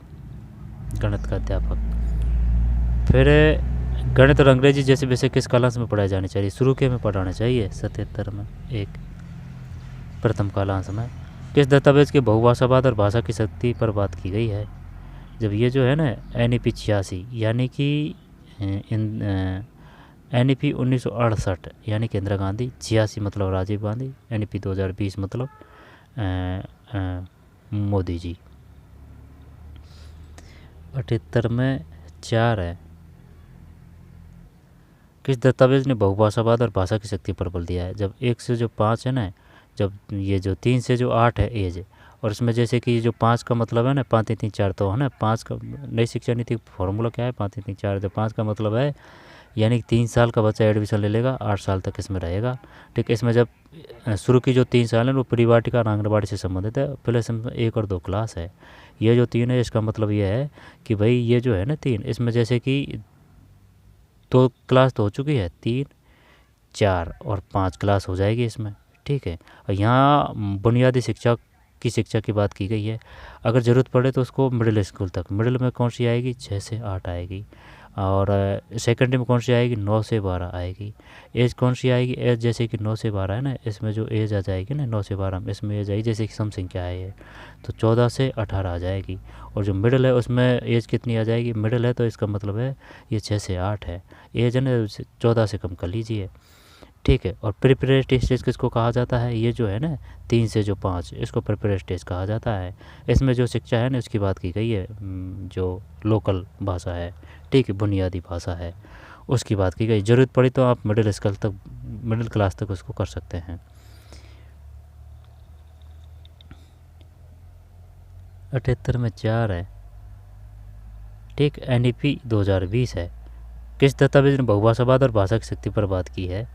गणित का अध्यापक। फिर गणित और अंग्रेजी जैसे विषय किस कालांश में पढ़ाए जाने चाहिए, शुरू के में पढ़ाना चाहिए। 77 में 1 प्रथम कालांश में। किस दस्तावेज के बहुभाषावाद और भाषा की शक्ति पर बात की गई है, जब ये जो है ना NEP 86 यानी कि NEP 1968 यानी कि इंदिरा गांधी, 86 मतलब राजीव गांधी, NEP 2020 मतलब मोदी जी। 78 में 4 है, किस दस्तावेज ने बहुभाषावाद और भाषा की शक्ति पर बल दिया है, जब 1 से जो 5 है ना, जब ये जो 3 से जो 8 है एज, और इसमें जैसे कि जो 5 का मतलब है ना 5 3 3 4, तो है ना 5 का नई शिक्षा नीति फॉर्मूला क्या है 5 3 3 4, जो 5 का मतलब है यानी कि 3 साल का बच्चा एडमिशन ले लेगा, 8 साल तक इसमें रहेगा। ठीक है, इसमें जब शुरू की जो 3 साल है वो प्री वाटिका और आंगनबाड़ी से संबंधित है, प्लस 1 और 2 क्लास है। ये जो 3 है इसका मतलब ये है कि भाई ये जो है ना 3, इसमें जैसे कि 2 क्लास तो हो चुकी है, 3 4 और 5 क्लास हो जाएगी इसमें। ठीक है, और यहाँ बुनियादी शिक्षा की बात की गई है। अगर ज़रूरत पड़े तो उसको मिडिल स्कूल तक, मिडिल में कौन सी आएगी 6 से 8 आएगी, और सेकेंडरी में कौन सी आएगी 9 से 12 आएगी। एज कौन सी आएगी, एज जैसे कि 9 से 12 है ना, इसमें जो एज आ जाएगी ना 9 से 12 में, इसमें एज आएगी जैसे कि सम संख्या है ये, तो 14 से 18 आ जाएगी। और जो मिडिल है उसमें एज कितनी आ जाएगी, मिडिल है तो इसका मतलब है ये 6 से 8 है, एज है ना 14 से कम कर लीजिए। ठीक है, और प्रिपरेटरी स्टेज किसको कहा जाता है, ये जो है ना 3 से जो 5 इसको प्रिपरेटरी स्टेज कहा जाता है। इसमें जो शिक्षा है ना उसकी बात की गई है, जो लोकल भाषा है, ठीक है, बुनियादी भाषा है, उसकी बात की गई। ज़रूरत पड़ी तो आप मिडिल स्कूल तक मिडिल क्लास तक उसको कर सकते हैं। 78 में 4 है। ठीक, NEP 2020 है। किस दस्तावेज ने बहुभाषावाद और भाषा की शक्ति पर बात की है?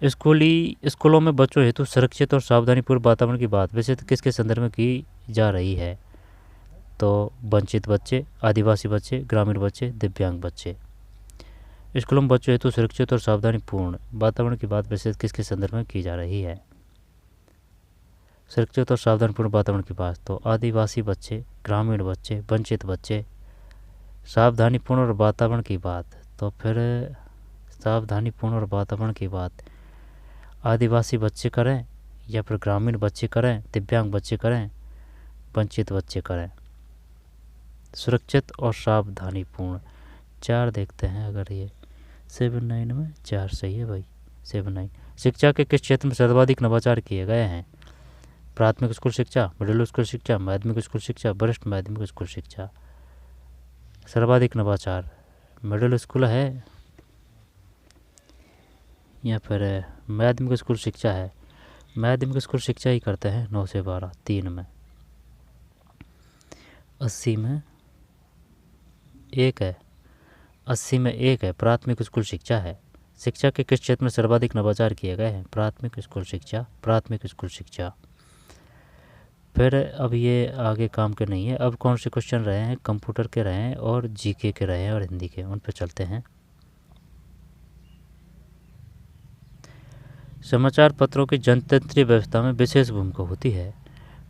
स्कूलों में बच्चों हेतु सुरक्षित और सावधानीपूर्ण वातावरण की बात वैसे तो किसके संदर्भ में की जा रही है? तो वंचित बच्चे, आदिवासी बच्चे, ग्रामीण बच्चे, दिव्यांग बच्चे। स्कूलों में बच्चों हेतु सुरक्षित और सावधानीपूर्ण वातावरण की बात वैसे किसके संदर्भ में की जा रही है? सुरक्षित और सावधानीपूर्ण वातावरण की बात तो आदिवासी बच्चे, ग्रामीण बच्चे, वंचित बच्चे। सावधानीपूर्ण और वातावरण की बात तो फिर सावधानीपूर्ण और वातावरण की बात आदिवासी बच्चे करें या फिर ग्रामीण बच्चे करें, दिव्यांग बच्चे करें, वंचित बच्चे करें। सुरक्षित और सावधानीपूर्ण 4 देखते हैं। अगर ये 7-9 में 4 सही है भाई, 7-9। शिक्षा के किस क्षेत्र में सर्वाधिक नवाचार किए गए हैं? प्राथमिक स्कूल शिक्षा, मिडिल स्कूल शिक्षा, माध्यमिक स्कूल शिक्षा, वरिष्ठ माध्यमिक स्कूल शिक्षा। सर्वाधिक नवाचार मिडिल स्कूल है या फिर माध्यमिक स्कूल शिक्षा है? माध्यमिक स्कूल शिक्षा ही करते हैं। 9 से 12 3 में। 80 में 1 है। 80 में 1 है। प्राथमिक स्कूल शिक्षा है। शिक्षा के किस क्षेत्र में सर्वाधिक नवाचार किए गए हैं? प्राथमिक स्कूल शिक्षा, प्राथमिक स्कूल शिक्षा। फिर अब ये आगे काम के नहीं है। अब कौन से क्वेश्चन रहे हैं? कंप्यूटर के रहे हैं और जीके के रहे हैं और हिंदी के, उन पर चलते हैं। समाचार पत्रों की जनतंत्रीय व्यवस्था में विशेष भूमिका होती है।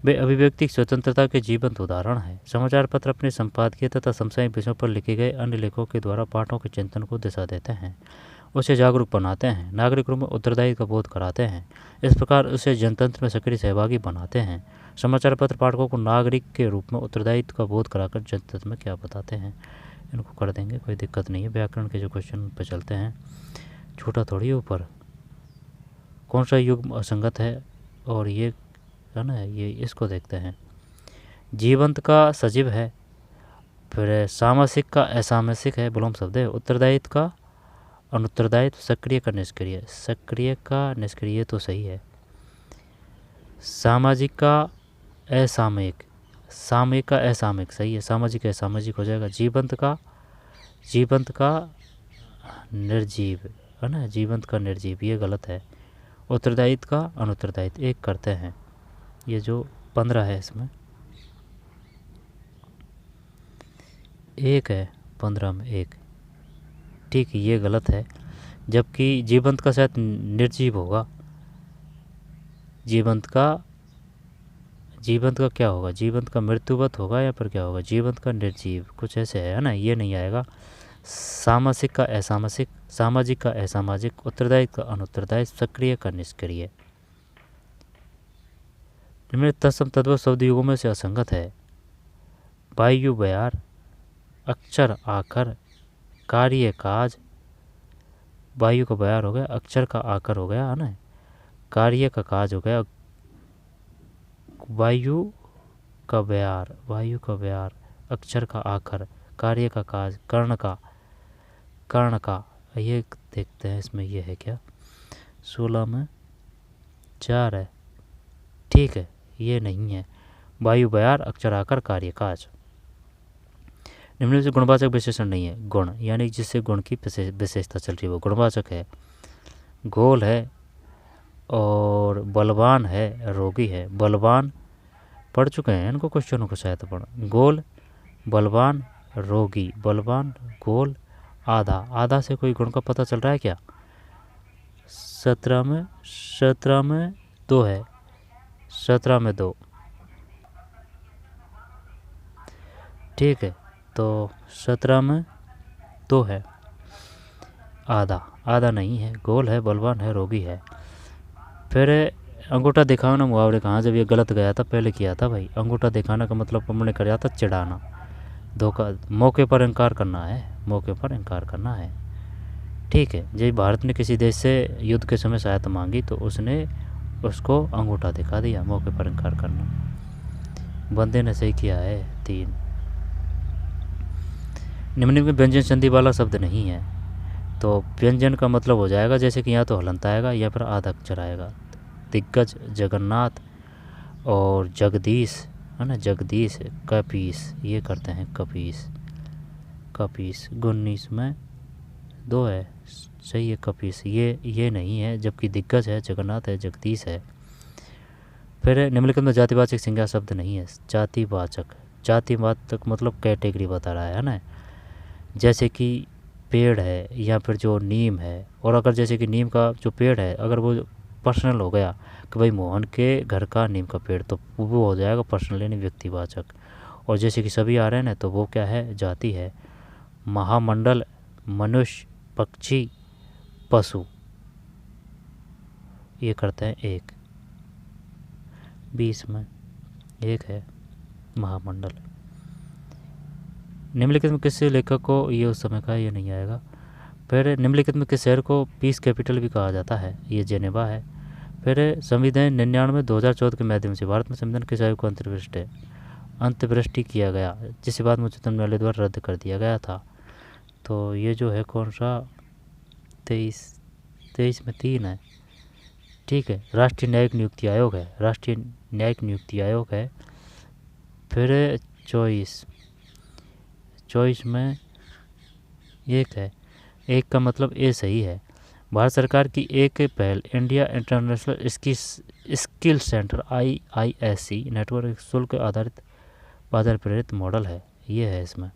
वे अभिव्यक्ति स्वतंत्रता के जीवंत उदाहरण हैं। समाचार पत्र अपने संपादकीय तथा समसामयिक विषयों पर लिखे गए अन्य लेखों के द्वारा पाठकों के चिंतन को दिशा देते हैं, उसे जागरूक बनाते हैं, नागरिकों में उत्तरदायित्व का बोध कराते हैं। इस प्रकार उसे जनतंत्र में सक्रिय सहभागी बनाते हैं। समाचार पत्र पाठकों को नागरिक के रूप में उत्तरदायित्व का बोध कराकर जनतंत्र में क्या बताते हैं? इनको कर देंगे, कोई दिक्कत नहीं है। व्याकरण के जो क्वेश्चन पर चलते हैं, छोटा थोड़ी ऊपर। कौन सा युग असंगत है? और ये है ना, ये इसको देखते हैं। जीवंत का सजीव है। फिर सामासिक का असामासिक है, विलोम शब्द है। उत्तरदायित्व का अनुत्तरदायित्व, सक्रिय का निष्क्रिय। सक्रिय का निष्क्रिय तो सही है। सामाजिक का असामयिक, सामयिक का असामयिक सही है। सामाजिक असामाजिक हो जाएगा। जीवंत का निर्जीव है ना, जीवंत का निर्जीव, ये गलत है। उत्तरदायित्व का अनुत्तरदायित्व, एक करते हैं। ये जो 15 है इसमें 1 है, 15 में 1। ठीक है, ये गलत है। जबकि जीवंत का शायद निर्जीव होगा। जीवंत का क्या होगा? जीवंत का मृत्युवत होगा या फिर क्या होगा? जीवंत का निर्जीव, कुछ ऐसे है ना, ये नहीं आएगा। सामासिक का असामासिक, सामाजिक का असामाजिक, उत्तरदायित्व का अनुत्तरदायित्व, सक्रिय का निष्क्रिय। इनमें तत्सम तद्भव शब्द युगों में से असंगत है। वायु बयार, अक्षर आकर, कार्य काज। वायु का बयार हो गया, अक्षर का आकर हो गया है ना, कार्य का काज हो गया। वायु का बयार, अक्षर का आकर, कार्य का काज, कर्ण का। ये देखते हैं इसमें ये है क्या? 16 में 4 है। ठीक है, ये नहीं है। वायु बयार, अक्षर आकर, कार्य काज। निम्न से गुणवाचक विशेषण नहीं है। गुण यानी जिससे गुण की विशेषता चल रही है वो गुणवाचक है। गोल है और बलवान है, रोगी है। बलवान पढ़ चुके हैं इनको क्वेश्चनों को शायद पढ़। गोल, बलवान, रोगी। बलवान, गोल, आधा से कोई गुण का पता चल रहा है क्या? 17 में 2 है। 17 में 2। ठीक है, तो 17 में 2 है। आधा नहीं है। गोल है, बलवान है, रोगी है। फिर अंगूठा दिखाओ ना मुहावरे कहाँ, जब ये गलत गया था पहले किया था भाई। अंगूठा दिखाना का मतलब हमने कराया था चिढ़ाना, धोखा, मौके पर इनकार करना है, मौके पर इनकार करना है। ठीक है, जब भारत ने किसी देश से युद्ध के समय सहायता मांगी तो उसने उसको अंगूठा दिखा दिया, मौके पर इनकार करना। बंदे ने सही किया है। 3 निम्न में व्यंजन संधि वाला शब्द नहीं है। तो व्यंजन का मतलब हो जाएगा जैसे कि या तो हलंत आएगा या फिर आधा अक्षर आएगा। दिग्गज, जगन्नाथ और जगदीश है ना, जगदीश, कपीस, ये करते हैं कपीस। कपीस 19 में 2 है, सही है कपीस, ये नहीं है, जबकि दिग्गज है, जगन्नाथ है, जगदीश है। फिर निम्नलिखित में जातिवाचक संज्ञा शब्द नहीं है। जातिवाचक, जातिवाचक मतलब कैटेगरी बता रहा है ना, जैसे कि पेड़ है या फिर जो नीम है, और अगर जैसे कि नीम का जो पेड़ है अगर वो पर्सनल हो गया कि भाई मोहन के घर का नीम का पेड़, तो वो हो जाएगा पर्सनल यानी व्यक्तिवाचक। और जैसे कि सभी आ रहे हैं ना, तो वो क्या है, जाति है। महामंडल, मनुष्य, पक्षी, पशु, ये करते हैं एक। 20 में एक है महामंडल। निम्नलिखित में किस लेखक को, ये उस समय का, ये नहीं आएगा। फिर निम्नलिखित में किस शहर को पीस कैपिटल भी कहा जाता है, ये जेनेवा है। फिर संविधान 99 2014 के माध्यम से भारत में संविधान किस आयु को अंतर्वृष्टि किया गया, जिसके बाद उच्चतम न्यायालय द्वारा रद्द कर दिया गया था। तो ये जो है कौन सा, 23 में 3 है, ठीक है। राष्ट्रीय न्यायिक नियुक्ति आयोग है, राष्ट्रीय न्यायिक नियुक्ति आयोग है। फिर 24 में एक है, एक का मतलब ए सही है। भारत सरकार की एक पहल India international skill centre IISC network शुल्क आधारित बाजार प्रेरित मॉडल है, ये है इसमें।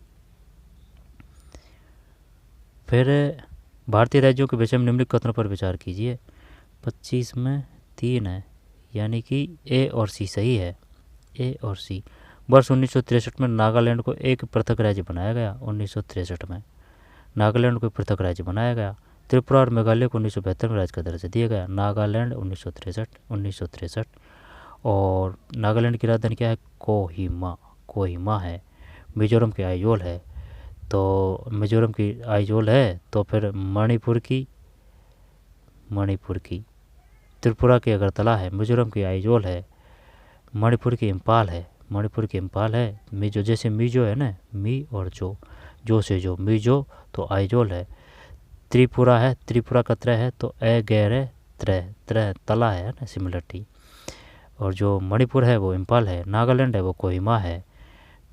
फिर भारतीय राज्यों के विषय में निम्नलिखित कथनों पर विचार कीजिए। 25 में 3 है, यानी कि ए और सी सही है, ए और सी। वर्ष 1963 में नागालैंड को एक पृथक राज्य बनाया गया। 1963 में नागालैंड को पृथक राज्य बनाया गया। त्रिपुरा और मेघालय को 1972 में राज्य का दर्जा दिया गया। नागालैंड 1963। और नागालैंड की राजधानी क्या है, कोहिमा है। मिजोरम की आइजोल है, तो मिजोरम की आइजोल है। तो फिर मणिपुर की त्रिपुरा की अगरतला है। मिजोरम की आइजोल है। मणिपुर की इम्फाल है, मिजो, जैसे मिजो है ना, मी और जो से जो, मिजो तो आइजोल है। त्रिपुरा है, त्रिपुरा का त्रय है, तो ए गैर है, त्रय तला है ना, सिमिलरिटी। और जो मणिपुर है वो इम्फाल है। नागालैंड है वो कोहिमा है,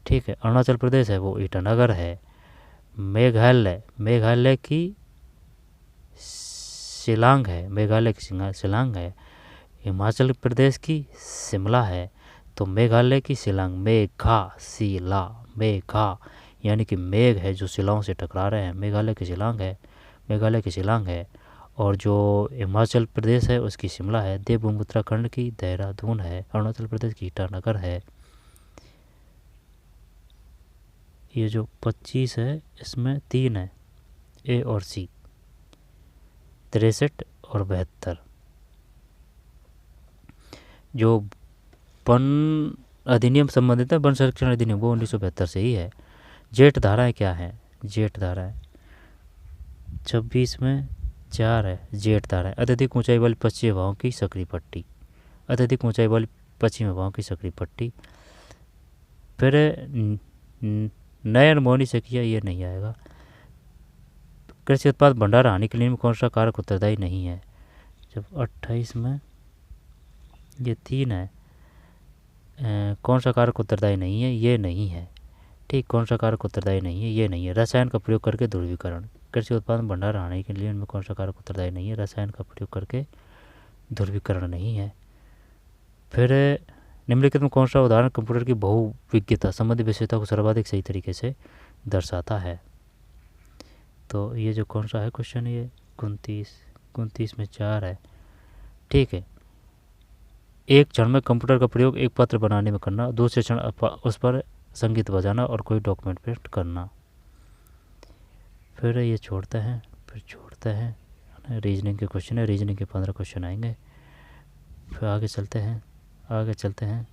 ठीक है। अरुणाचल प्रदेश है वो ईटानगर है। मेघालय की शिलांग है। हिमाचल प्रदेश की शिमला है। तो मेघालय की शिलांग, मेघा यानी कि मेघ है जो शिलाओं से टकरा रहे हैं, मेघालय की शिलांग है। और जो हिमाचल प्रदेश है उसकी शिमला है। देवभूमि उत्तराखंड की देहरादून है। अरुणाचल प्रदेश की ईटानगर है। ये जो 25 है इसमें 3 है, ए और सी। 63 और 72 जो वन अधिनियम संबंधित है, वन संरक्षण अधिनियम, वो 1972 से ही है। जेठ धाराएं क्या हैं, जेठ धाराएं 26 में 4 है, जेठ धाराएं। अत्यधिक ऊंचाई वाली पश्चिमी हवाओं की सक्रिय पट्टी, अत्यधिक ऊंचाई वाली पश्चिमी हवाओं की सक्रिय पट्टी। फिर नयन मोहनी सखिया, ये नहीं आएगा। कृषि उत्पाद भंडार हानि के लिए कौन सा कारक उत्तरदायी नहीं है, जब 28 में ये 3 है। कौन सा कारक उत्तरदायी नहीं है, ये नहीं है, ठीक। कौन सा कारक उत्तरदायी नहीं है, ये नहीं है। रसायन का प्रयोग करके ध्रुवीकरण, कृषि उत्पादन भंडार हानि के लिए इनमें कौन सा कारक उत्तरदायी नहीं है, रसायन का प्रयोग करके ध्रुवीकरण नहीं है। फिर निम्नलिखित में कौन सा उदाहरण कंप्यूटर की बहुविज्ञता संबंधी विशेषता को सर्वाधिक सही तरीके से दर्शाता है। तो ये जो कौन सा है क्वेश्चन, ये 29 में 4 है, ठीक है। एक क्षण में कंप्यूटर का प्रयोग एक पत्र बनाने में करना, दूसरे क्षण उस पर संगीत बजाना और कोई डॉक्यूमेंट पेस्ट करना। फिर ये छोड़ते हैं रीजनिंग के क्वेश्चन है। रीजनिंग के 15 क्वेश्चन आएंगे। फिर आगे चलते हैं।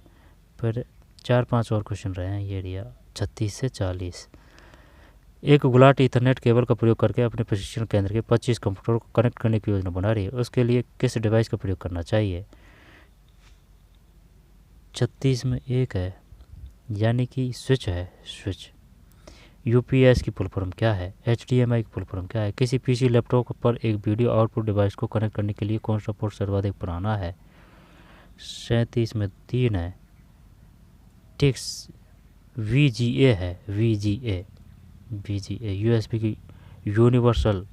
फिर 4-5 और क्वेश्चन रहे हैं। ये रिया 36 से 40। एक गुलाट ईथरनेट केबल का प्रयोग करके अपने प्रशिक्षण केंद्र के 25 कंप्यूटर को कनेक्ट करने की योजना बना रही है। उसके लिए किस डिवाइस का प्रयोग करना चाहिए। 36 में 1 है, यानी कि स्विच है, स्विच। यूपीएस की फुल फॉर्म क्या है, एचडीएमआई की फुल फॉर्म क्या है, किसी पीसी लैपटॉप पर एक वीडियो आउटपुट डिवाइस को कनेक्ट करने के लिए कौन सा पोर्ट सर्वाधिक पुराना है, 37 में 3 है, ठीक। वीजीए है, वीजीए यूएसबी की यूनिवर्सल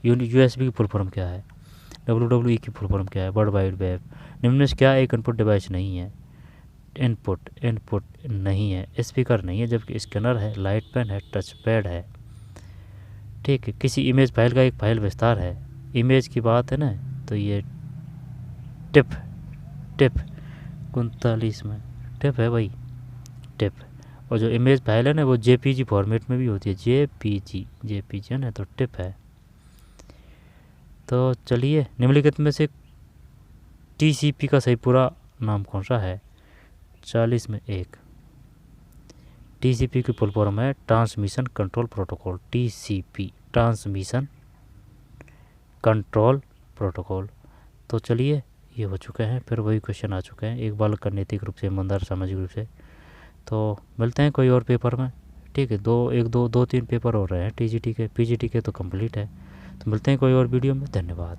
यूएसबी की फुल फॉर्म क्या है, डब्ल्यूडब्ल्यूई की फुल फॉर्म क्या है, वर्ल्ड वाइड वेब। निम्न में से क्या एक इनपुट डिवाइस नहीं है, इनपुट नहीं है, स्पीकर नहीं है, जबकि स्कैनर है, लाइट पेन है, टच पैड है, ठीक है। किसी इमेज फाइल का एक फाइल विस्तार है, इमेज की बात है ना, तो ये टिप 39 में टिप है भाई, टिप। और जो इमेज फाइल है ना वो जेपीजी फॉर्मेट में भी होती है, जेपीजी है ना, तो टिप है। तो चलिए, निम्नलिखित में से टीसीपी का सही पूरा नाम कौन सा है, 40 में 1। टीसीपी की फुल फॉर्म है transmission control protocol, TCP transmission control protocol. तो चलिए, ये हो चुके हैं, फिर वही क्वेश्चन आ चुके हैं, एक बालक का नैतिक रूप से, ईमानदार सामाजिक रूप से। तो मिलते हैं कोई और पेपर में, ठीक है। दो तीन पेपर हो रहे हैं टीजीटी के, पीजीटी के तो कंप्लीट है। तो मिलते हैं कोई और वीडियो में, धन्यवाद।